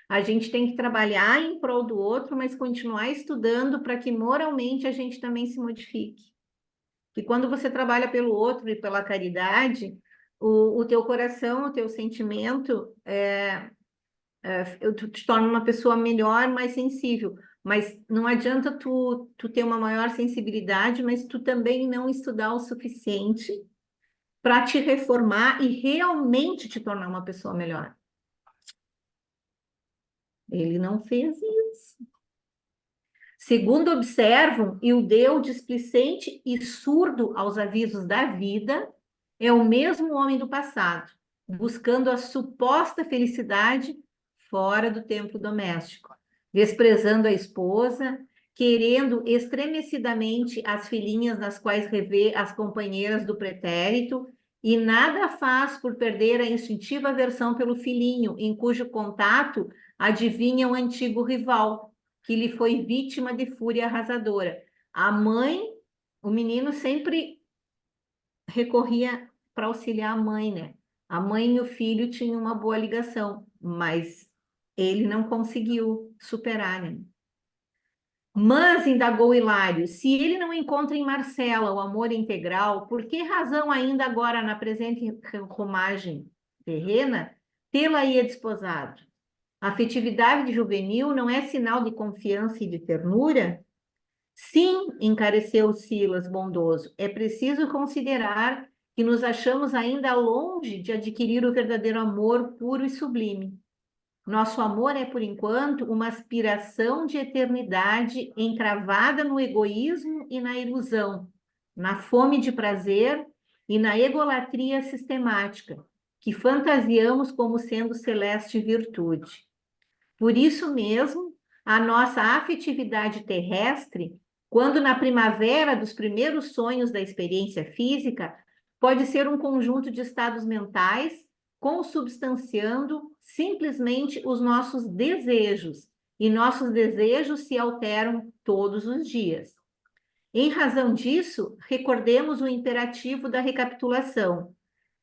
A gente tem que trabalhar em prol do outro, mas continuar estudando para que moralmente a gente também se modifique. Que quando você trabalha pelo outro e pela caridade, o teu coração, o teu sentimento tu te torna uma pessoa melhor, mais sensível. Mas não adianta tu ter uma maior sensibilidade, mas tu também não estudar o suficiente para te reformar e realmente te tornar uma pessoa melhor. Ele não fez isso. Segundo observam, Ildeu, displicente e surdo aos avisos da vida, é o mesmo homem do passado, buscando a suposta felicidade fora do templo doméstico, desprezando a esposa, querendo estremecidamente as filhinhas nas quais revê as companheiras do pretérito, e nada faz por perder a instintiva aversão pelo filhinho, em cujo contato adivinha o antigo rival, que lhe foi vítima de fúria arrasadora. A mãe, o menino sempre recorria para auxiliar a mãe, né? A mãe e o filho tinham uma boa ligação, mas ele não conseguiu superar, né? Mas, indagou Hilário, se ele não encontra em Marcela o amor integral, por que razão ainda agora, na presente romagem terrena, tê-la-ia desposado? A afetividade juvenil não é sinal de confiança e de ternura? Sim, encareceu Silas bondoso, é preciso considerar que nos achamos ainda longe de adquirir o verdadeiro amor puro e sublime. Nosso amor é, por enquanto, uma aspiração de eternidade encravada no egoísmo e na ilusão, na fome de prazer e na egolatria sistemática, que fantasiamos como sendo celeste virtude. Por isso mesmo, a nossa afetividade terrestre, quando na primavera dos primeiros sonhos da experiência física, pode ser um conjunto de estados mentais consubstanciando simplesmente os nossos desejos, e nossos desejos se alteram todos os dias. Em razão disso, recordemos o imperativo da recapitulação.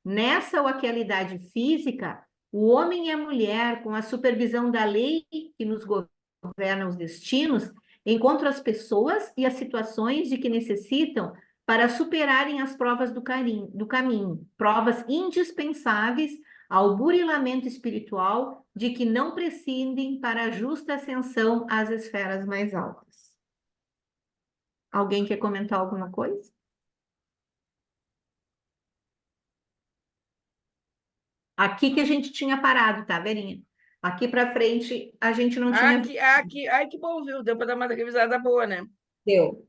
Nessa ou aquela idade física, o homem e a mulher, com a supervisão da lei que nos governa os destinos, encontram as pessoas e as situações de que necessitam para superarem as provas do caminho, provas indispensáveis ao burilamento espiritual de que não prescindem para a justa ascensão às esferas mais altas. Alguém quer comentar alguma coisa? Aqui que a gente tinha parado, tá, Verinha? Aqui para frente a gente não tinha. Ai, que bom, viu? Deu para dar uma revisada boa, né? Deu.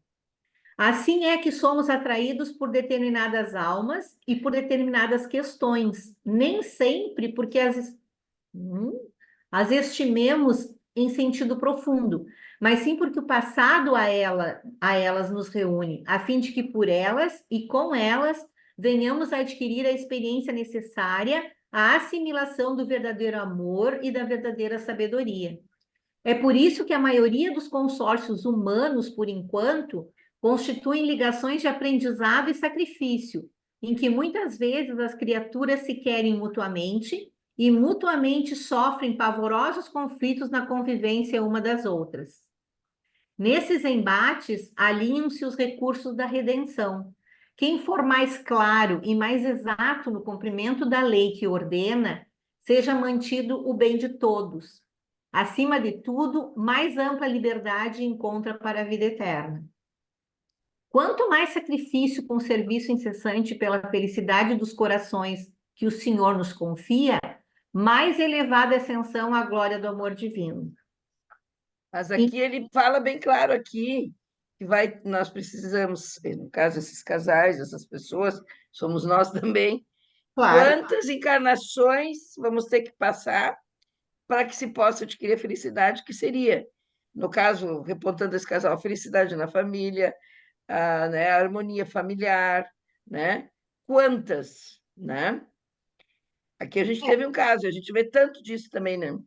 Assim é que somos atraídos por determinadas almas e por determinadas questões, nem sempre porque as estimemos em sentido profundo, mas sim porque o passado a elas nos reúne, a fim de que por elas e com elas venhamos a adquirir a experiência necessária à assimilação do verdadeiro amor e da verdadeira sabedoria. É por isso que a maioria dos consórcios humanos, por enquanto, constituem ligações de aprendizado e sacrifício, em que muitas vezes as criaturas se querem mutuamente e mutuamente sofrem pavorosos conflitos na convivência uma das outras. Nesses embates, alinham-se os recursos da redenção. Quem for mais claro e mais exato no cumprimento da lei que ordena, seja mantido o bem de todos. Acima de tudo, mais ampla liberdade encontra para a vida eterna. Quanto mais sacrifício com serviço incessante pela felicidade dos corações que o Senhor nos confia, mais elevada a ascensão à glória do amor divino. Mas aqui ele fala bem claro aqui que nós precisamos, no caso, esses casais, essas pessoas, somos nós também, Claro. quantas encarnações vamos ter que passar para que se possa adquirir a felicidade que seria, no caso, repontando esse casal, a felicidade na família, né, a harmonia familiar, né? Quantas, né? Aqui a gente teve um caso, a gente vê tanto disso também, né?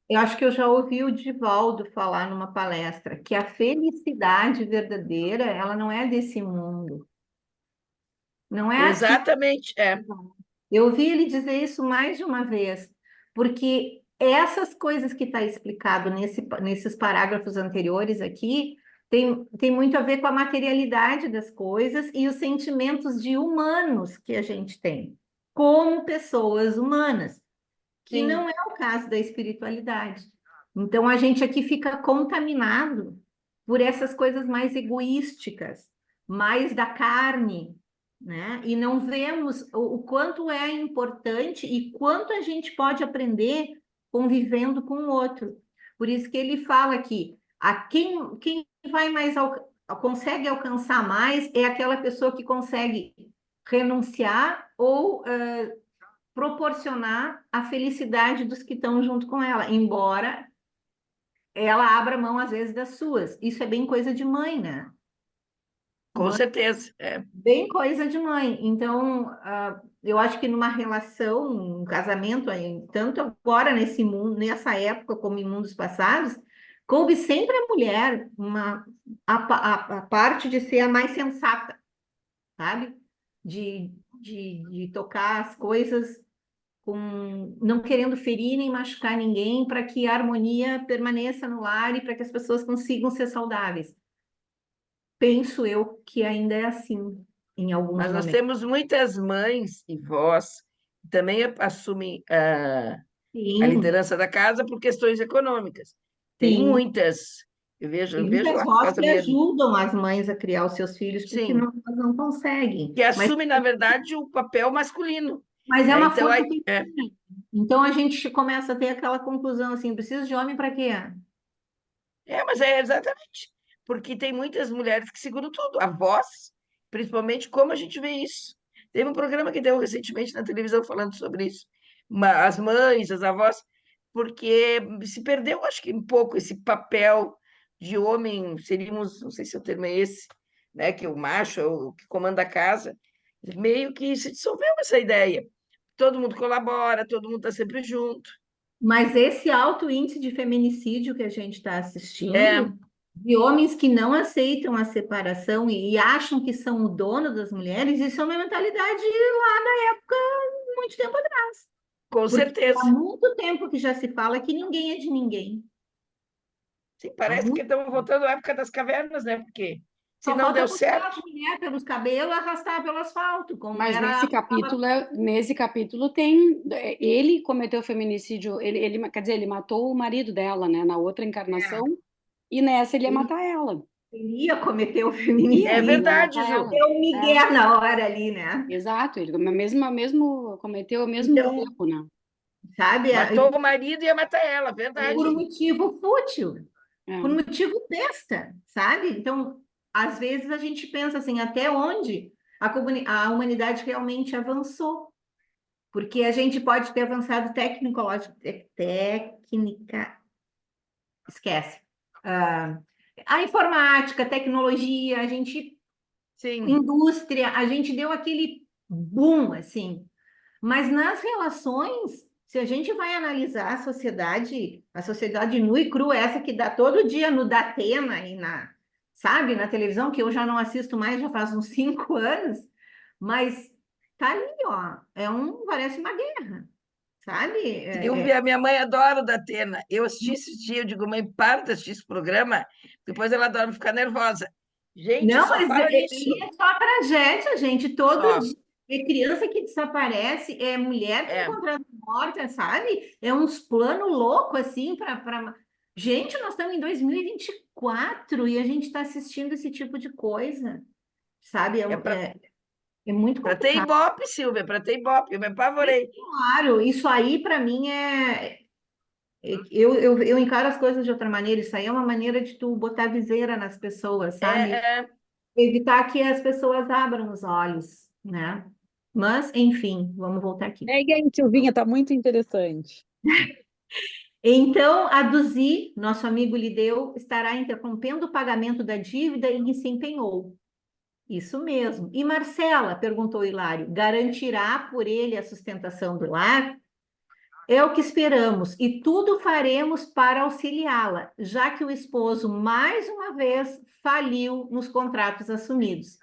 Eu acho que eu já ouvi o Divaldo falar numa palestra que a felicidade verdadeira, ela não é desse mundo. Não é aqui. Exatamente, é. Eu ouvi ele dizer isso mais de uma vez, porque essas coisas que está explicado nesses parágrafos anteriores aqui tem muito a ver com a materialidade das coisas e os sentimentos de humanos que a gente tem, como pessoas humanas, que Sim. não é o caso da espiritualidade. Então a gente aqui fica contaminado por essas coisas mais egoísticas, mais da carne, né? E não vemos o quanto é importante e quanto a gente pode aprender convivendo com o outro. Por isso que ele fala aqui, quem vai mais consegue alcançar mais é aquela pessoa que consegue renunciar ou proporcionar a felicidade dos que estão junto com ela, embora ela abra mão às vezes das suas. Isso é bem coisa de mãe, né? Com certeza. É. Bem coisa de mãe. Então, eu acho que numa relação, um casamento, tanto agora nesse mundo, nessa época, como em mundos passados, coube sempre a mulher a parte de ser a mais sensata, sabe? De tocar as coisas não querendo ferir nem machucar ninguém, para que a harmonia permaneça no lar e para que as pessoas consigam ser saudáveis. Penso eu que ainda é assim em alguns Mas nós momentos. temos muitas mães e vós que também assumem a Sim, liderança da casa por questões econômicas. Tem sim. muitas. Eu vejo Tem muitas lá por vós causa que mesmo. ajudam as mães a criar os seus filhos porque Sim, não conseguem. que assumem, na verdade, o papel masculino. Mas é Né? uma Então, força feminina. Então a gente começa a ter aquela conclusão assim: precisa de homem para quê? mas é exatamente. Porque tem muitas mulheres que seguram tudo. A voz, principalmente, como a gente vê isso. Teve um programa que deu recentemente na televisão falando sobre isso. As mães, as avós, porque se perdeu, acho que um pouco, esse papel de homem, seríamos, não sei se o termo é esse, né, que o macho é o que comanda a casa, meio que se dissolveu essa ideia. Todo mundo colabora, todo mundo está sempre junto. Mas esse alto índice de feminicídio que a gente está É, assistindo, de homens que não aceitam a separação e acham que são o dono das mulheres, isso é uma mentalidade lá na época, muito tempo atrás. com Porque há certeza. muito tempo que já se fala que ninguém é de ninguém. Sim, Há parece que muito... estamos voltando à época das cavernas, né? Porque Se Só não falta deu puxar certo, a mulher pelos cabelos e arrastar pelo asfalto, como Mas era... nesse capítulo tem, ele cometeu feminicídio, quer dizer, ele matou o marido dela, né, na outra encarnação, e nessa ele ia matar ela. Ele ia cometer o é feminicídio. Ele ia verdade, matar Ju. ela. Deu um migué na hora ali, né? Exato, ele cometeu o mesmo Então, erro, né? sabe? Matou o marido e ia matar ela, verdade. Por um motivo fútil, É. por um motivo besta, sabe? Então, às vezes a gente pensa assim, até onde a humanidade realmente avançou? Porque a gente pode ter avançado esquece. A informática, a tecnologia, a gente, Sim. indústria, a gente deu aquele boom, assim. Mas nas relações, se a gente vai analisar a sociedade nua e crua, essa que dá todo dia no Datena e sabe, na televisão, que eu já não assisto mais, já faz uns 5 anos, mas tá ali, ó, parece uma guerra, sabe? Silvia, minha mãe adora o Datena. Eu assisti esse dia, eu digo, mãe, para de assistir esse programa, depois ela adora ficar nervosa. Gente, Não, só mas fala isso. é só tragédia, gente, todo Só. dia. É criança que desaparece, é mulher que é É. encontrada morta, sabe? É uns planos loucos, assim, para... Gente, nós estamos em 2024 e a gente está assistindo esse tipo de coisa, sabe? É para É muito ter complicado. ibope, Silvia, para ter ibope. Eu me apavorei. Claro, isso aí, para mim, eu encaro as coisas de outra maneira. Isso aí é uma maneira de tu botar viseira nas pessoas, sabe? É, Evitar que as pessoas abram os olhos, né? Mas, enfim, vamos voltar aqui. Segue aí, Silvinha, tá muito interessante. Então, a Duzi, nosso amigo Lideu, estará interrompendo o pagamento da dívida e se empenhou. Isso mesmo. E Marcela, perguntou Hilário, garantirá por ele a sustentação do lar? É o que esperamos e tudo faremos para auxiliá-la, já que o esposo, mais uma vez, faliu nos contratos assumidos.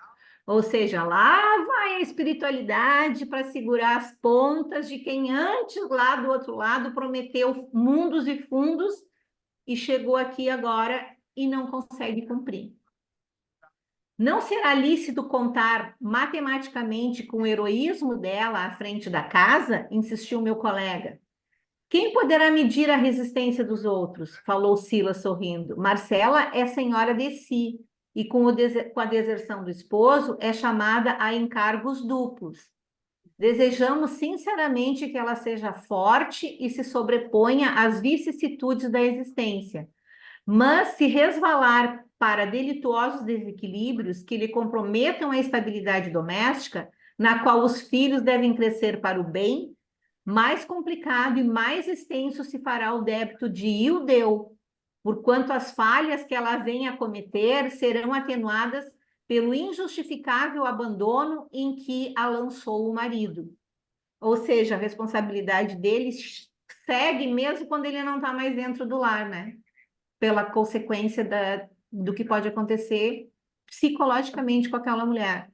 Ou seja, lá vai a espiritualidade para segurar as pontas de quem antes, lá do outro lado, prometeu mundos e fundos e chegou aqui agora e não consegue cumprir. Não será lícito contar matematicamente com o heroísmo dela à frente da casa? Insistiu meu colega. Quem poderá medir a resistência dos outros? Falou Silas sorrindo. Marcela é senhora de si e com a deserção do esposo é chamada a encargos duplos. Desejamos sinceramente que ela seja forte e se sobreponha às vicissitudes da existência, mas se resvalar para delituosos desequilíbrios que lhe comprometam a estabilidade doméstica, na qual os filhos devem crescer para o bem, mais complicado e mais extenso se fará o débito de Ildeu, porquanto as falhas que ela venha a cometer serão atenuadas pelo injustificável abandono em que a lançou o marido. Ou seja, a responsabilidade dele segue mesmo quando ele não está mais dentro do lar, né? Pela consequência do que pode acontecer psicologicamente com aquela mulher.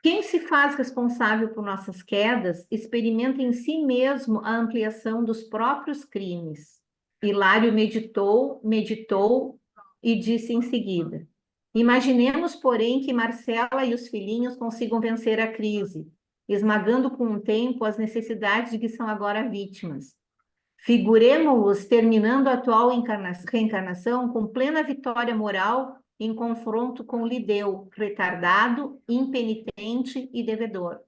Quem se faz responsável por nossas quedas experimenta em si mesmo a ampliação dos próprios crimes. Hilário meditou e disse em seguida: imaginemos, porém, que Marcela e os filhinhos consigam vencer a crise, esmagando com o tempo as necessidades de que são agora vítimas. Figuremo-los terminando a atual reencarnação com plena vitória moral em confronto com Lideu, retardado, impenitente e devedor.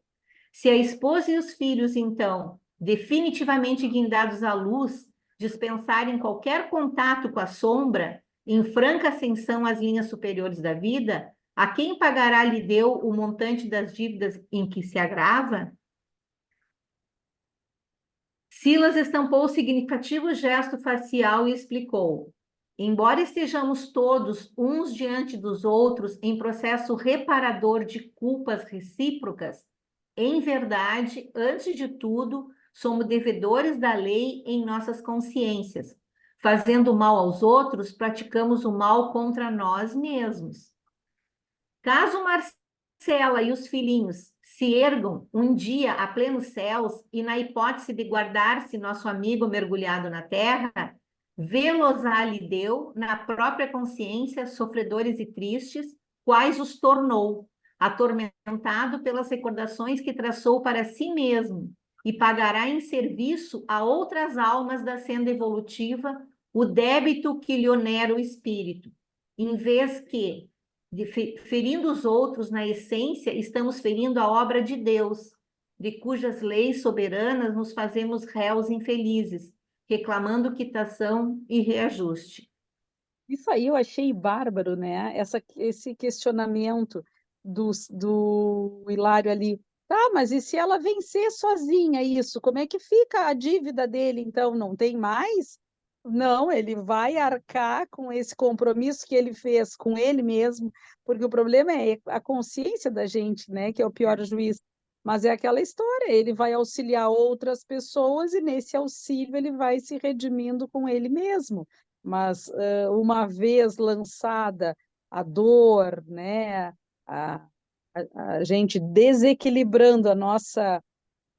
Se a esposa e os filhos, então, definitivamente guindados à luz, dispensarem qualquer contato com a sombra, em franca ascensão às linhas superiores da vida, a quem pagará Lideu o montante das dívidas em que se agrava? Silas estampou o significativo gesto facial e explicou: embora estejamos todos uns diante dos outros em processo reparador de culpas recíprocas, em verdade, antes de tudo, somos devedores da lei em nossas consciências. Fazendo mal aos outros, praticamos o mal contra nós mesmos. Caso Marcela e os filhinhos se ergam um dia a plenos céus e na hipótese de guardar-se nosso amigo mergulhado na terra, vê-los-á lhe deu, na própria consciência, sofredores e tristes, quais os tornou, atormentado pelas recordações que traçou para si mesmo, e pagará em serviço a outras almas da senda evolutiva o débito que lhe onera o espírito, em vez que, ferindo os outros na essência, estamos ferindo a obra de Deus, de cujas leis soberanas nos fazemos réus infelizes, reclamando quitação e reajuste. Isso aí eu achei bárbaro, né? Esse questionamento do Hilário ali. Tá, mas e se ela vencer sozinha isso? Como é que fica a dívida dele, então? Não tem mais? Não, ele vai arcar com esse compromisso que ele fez com ele mesmo, porque o problema é a consciência da gente, né? Que é o pior juiz. Mas é aquela história, ele vai auxiliar outras pessoas e nesse auxílio ele vai se redimindo com ele mesmo. Mas uma vez lançada a dor, né, a, a gente desequilibrando a nossa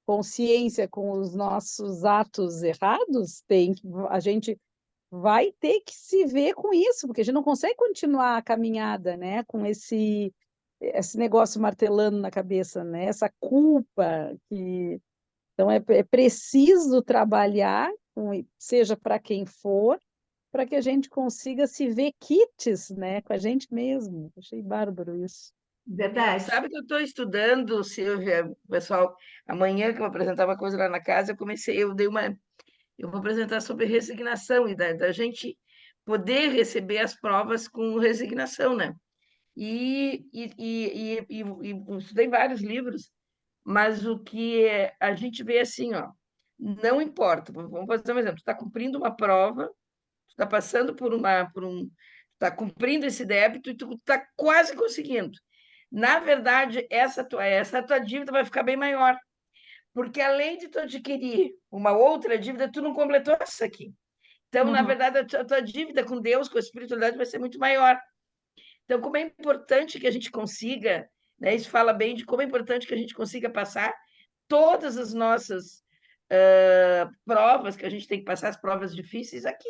consciência com os nossos atos errados, a gente vai ter que se ver com isso, porque a gente não consegue continuar a caminhada, né, com esse negócio martelando na cabeça, né, essa culpa que então é preciso trabalhar, seja para quem for, para que a gente consiga se ver quites, né, com a gente mesmo. Achei bárbaro isso. Verdade. Sabe que eu estou estudando, Silvia, pessoal, amanhã que eu vou apresentar uma coisa lá na casa, eu vou apresentar sobre resignação e da gente poder receber as provas com resignação, né? E eu estudei vários livros, mas o que a gente vê assim, ó, não importa, vamos fazer um exemplo, tu está cumprindo uma prova, tu está passando está cumprindo esse débito e tu está quase conseguindo. Na verdade, essa tua dívida vai ficar bem maior, porque além de tu adquirir uma outra dívida, tu não completou essa aqui. Então, na verdade, a tua dívida com Deus, com a espiritualidade, vai ser muito maior. Então, como é importante que a gente consiga, né, isso fala bem de como é importante que a gente consiga passar todas as nossas provas, que a gente tem que passar, as provas difíceis aqui.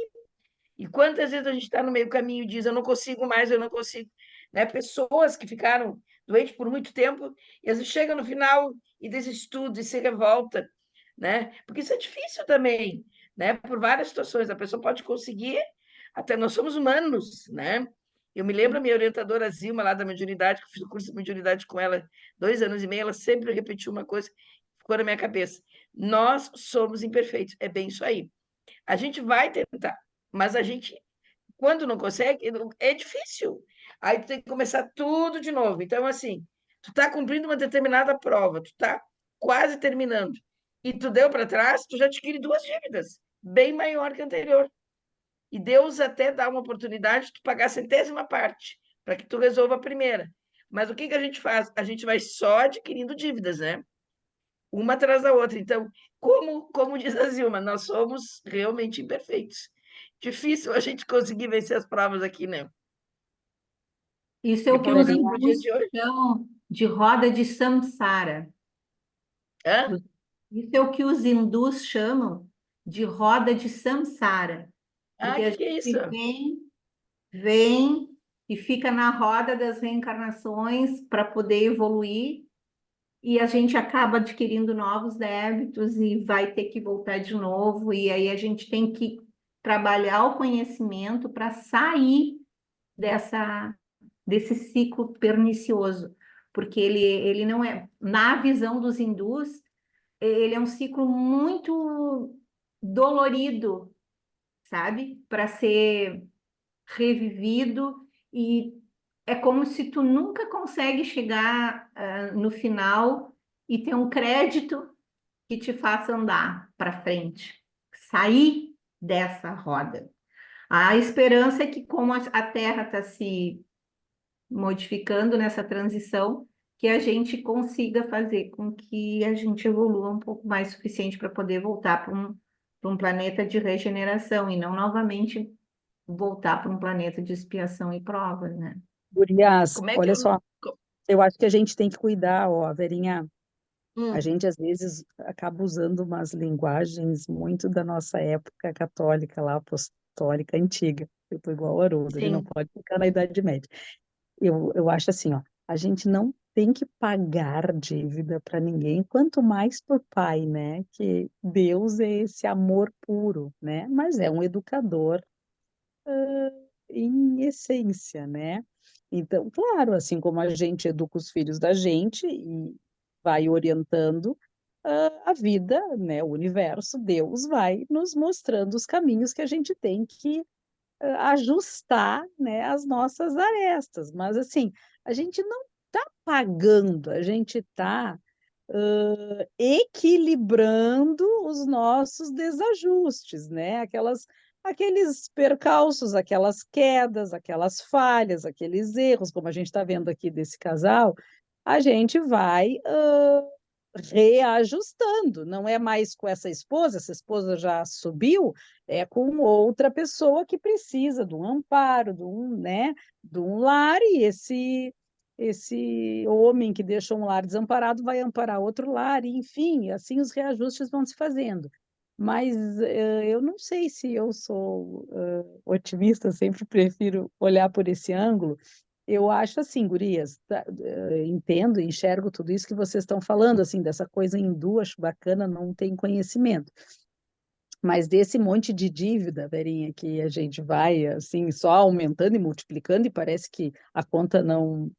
E quantas vezes a gente está no meio caminho e diz, eu não consigo mais, eu não consigo. Né? Pessoas que ficaram doentes por muito tempo, e às vezes chegam no final e desiste tudo, e se revolta. Né? Porque isso é difícil também, né? Por várias situações. A pessoa pode conseguir, até nós somos humanos, né? Eu me lembro a minha orientadora Zilma, lá da mediunidade, que eu fiz o curso de mediunidade com ela 2 anos e meio, ela sempre repetiu uma coisa, ficou na minha cabeça. Nós somos imperfeitos. É bem isso aí. A gente vai tentar, mas a gente, quando não consegue, é difícil. Aí tu tem que começar tudo de novo. Então, assim, tu está cumprindo uma determinada prova, tu está quase terminando, e tu deu para trás, tu já adquire 2 dívidas, bem maior que a anterior. E Deus até dá uma oportunidade de tu pagar a 100ª parte, para que tu resolva a primeira. Mas o que a gente faz? A gente vai só adquirindo dívidas, né? Uma atrás da outra. Então, como diz a Zilma, nós somos realmente imperfeitos. Difícil a gente conseguir vencer as provas aqui, né? Isso é o que os Principalmente no dia hindus de hoje. chamam de roda de samsara. Hã? Isso é o que os hindus chamam de roda de samsara. Ah, Porque a que é isso? gente vem e fica na roda das reencarnações para poder evoluir, e a gente acaba adquirindo novos débitos e vai ter que voltar de novo, e aí a gente tem que trabalhar o conhecimento para sair desse ciclo pernicioso, porque ele não é, na visão dos hindus, ele é um ciclo muito dolorido, sabe? Para ser revivido, e é como se tu nunca consegue chegar no final e ter um crédito que te faça andar para frente, sair dessa roda. A esperança é que, como a Terra está se modificando nessa transição, que a gente consiga fazer com que a gente evolua um pouco mais suficiente para poder voltar para um planeta de regeneração e não novamente voltar para um planeta de expiação e provas, né? Gurias, Como é que olha eu. só, eu acho que a gente tem que cuidar, ó, Verinha. A Hum, gente, às vezes, acaba usando umas linguagens muito da nossa época católica lá, católica antiga. Eu tô igual o Haroldo, ele não Sim. pode ficar na Idade Média. Eu acho assim, ó, a gente não tem que pagar dívida para ninguém, quanto mais por pai, né? Que Deus é esse amor puro, né? Mas é um educador em essência, né? Então, claro, assim como a gente educa os filhos da gente e vai orientando a vida, né? O universo, Deus vai nos mostrando os caminhos que a gente tem que ajustar, né, as nossas arestas. Mas assim, a gente não está pagando, a gente está equilibrando os nossos desajustes, né? Aqueles percalços, aquelas quedas, aquelas falhas, aqueles erros, como a gente está vendo aqui desse casal, a gente vai reajustando. Não é mais com essa esposa já subiu, é com outra pessoa que precisa de um amparo, né, de um lar, e esse homem que deixa um lar desamparado vai amparar outro lar, e, enfim, assim os reajustes vão se fazendo. Mas eu não sei se eu sou otimista, sempre prefiro olhar por esse ângulo. Eu acho assim, gurias, entendo, enxergo tudo isso que vocês estão falando, assim, dessa coisa hindu, acho bacana, não tem conhecimento. Mas desse monte de dívida, Verinha, que a gente vai, assim, só aumentando e multiplicando, e parece que a conta não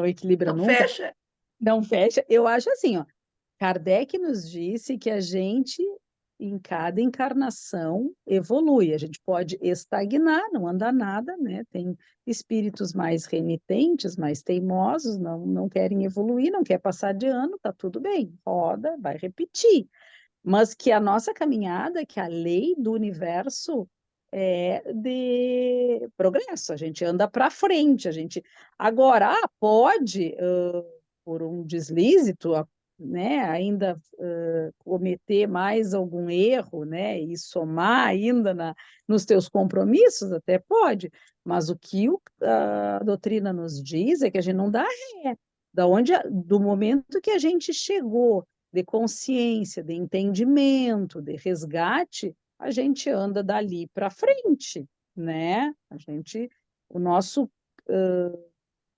equilibra Não nunca, fecha. não fecha. Eu acho assim, ó, Kardec nos disse que a gente, em cada encarnação, evolui. A gente pode estagnar, não andar nada, né? Tem espíritos mais renitentes, mais teimosos, não querem evoluir, não quer passar de ano, tá tudo bem, roda, vai repetir. Mas que a nossa caminhada, que a lei do universo é de progresso, a gente anda para frente, a gente agora pode por um deslize, né, ainda cometer mais algum erro, né, e somar ainda nos teus compromissos, até pode, mas o que a doutrina nos diz é que a gente não dá ré, do momento que a gente chegou de consciência, de entendimento, de resgate, a gente anda dali para frente, né? O nosso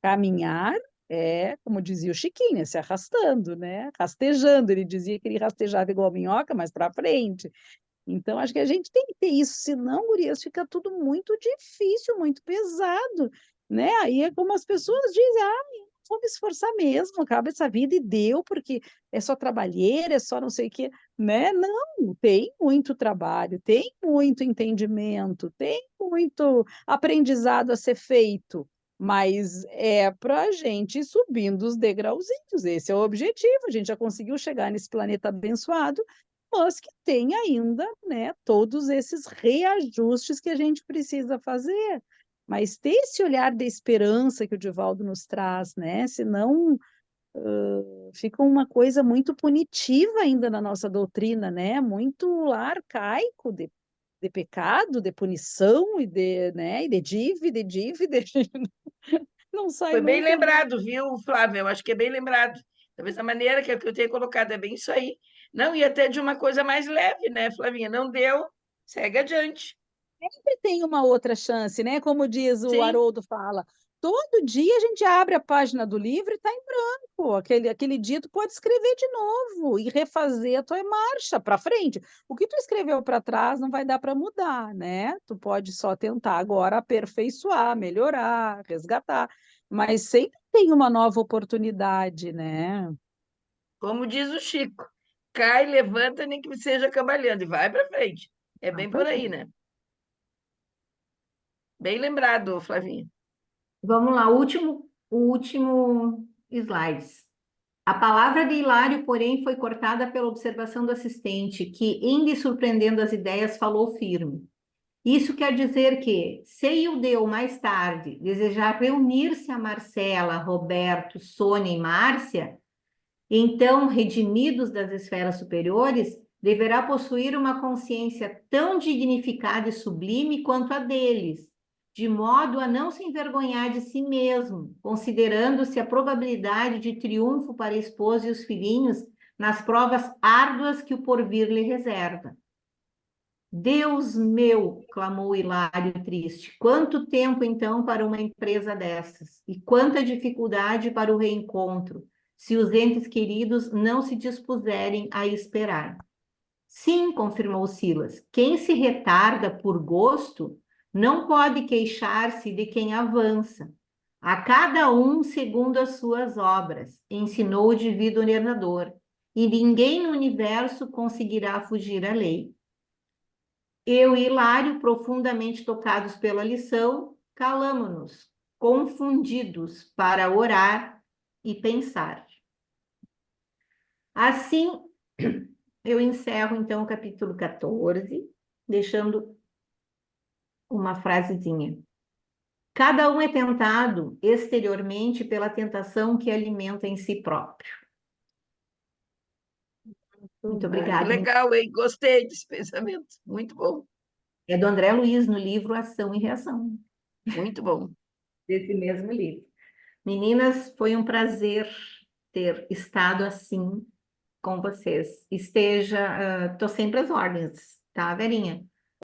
caminhar é, como dizia o Chiquinho, é se arrastando, né? Rastejando. Ele dizia que ele rastejava igual minhoca, mas para frente. Então, acho que a gente tem que ter isso, senão, gurias, fica tudo muito difícil, muito pesado, né? Aí é como as pessoas dizem, vou me esforçar mesmo, acaba essa vida e deu, porque é só trabalheira, é só não sei o quê, né? Não, tem muito trabalho, tem muito entendimento, tem muito aprendizado a ser feito, mas é para a gente ir subindo os degrauzinhos, esse é o objetivo, a gente já conseguiu chegar nesse planeta abençoado, mas que tem ainda, né, todos esses reajustes que a gente precisa fazer. Mas ter esse olhar de esperança que o Divaldo nos traz, né? Senão fica uma coisa muito punitiva ainda na nossa doutrina, né? Muito arcaico de pecado, de punição né? E de dívida, não sai Foi bem nunca. lembrado, viu, Flávia? Eu acho que é bem lembrado. Talvez a maneira que eu tenho colocado é bem isso aí. Não, e até de uma coisa mais leve, né, Flavinha? Não deu, segue adiante. Sempre tem uma outra chance, né? Como diz o Sim, Haroldo fala, todo dia a gente abre a página do livro e está em branco. Aquele dia tu pode escrever de novo e refazer a tua marcha para frente. O que tu escreveu para trás não vai dar para mudar, né? Tu pode só tentar agora aperfeiçoar, melhorar, resgatar, mas sempre tem uma nova oportunidade, né? como diz o Chico, cai, levanta, nem que seja cambaleando, e vai para frente. É bem por aí, né? Bem lembrado, Flavinha. Vamos lá, o último slides. A palavra de Hilário, porém, foi cortada pela observação do assistente, que, indo e surpreendendo as ideias, falou firme. Isso quer dizer que, se Ildeu mais tarde desejar reunir-se a Marcela, Roberto, Sônia e Márcia, então, redimidos das esferas superiores, deverá possuir uma consciência tão dignificada e sublime quanto a deles, de modo a não se envergonhar de si mesmo, considerando-se a probabilidade de triunfo para a esposa e os filhinhos nas provas árduas que o porvir lhe reserva. Deus meu, clamou Hilário triste. Quanto tempo, então, para uma empresa dessas? E quanta dificuldade para o reencontro, se os entes queridos não se dispuserem a esperar. Sim, confirmou Silas. Quem se retarda por gosto não pode queixar-se de quem avança. A cada um segundo as suas obras, ensinou o divino ordenador, e ninguém no universo conseguirá fugir à lei. Eu e Hilário, profundamente tocados pela lição, calamo-nos, confundidos, para orar e pensar. Assim, eu encerro, então, o capítulo 14, deixando uma frasezinha. Cada um é tentado exteriormente pela tentação que alimenta em si próprio. Muito Que obrigada. legal, hein? Gostei desse pensamento. Muito bom, É do André Luiz, no livro Ação e Reação, muito bom. desse mesmo livro. Meninas, foi um prazer ter estado assim com vocês. Esteja, estou sempre às ordens, tá, Verinha?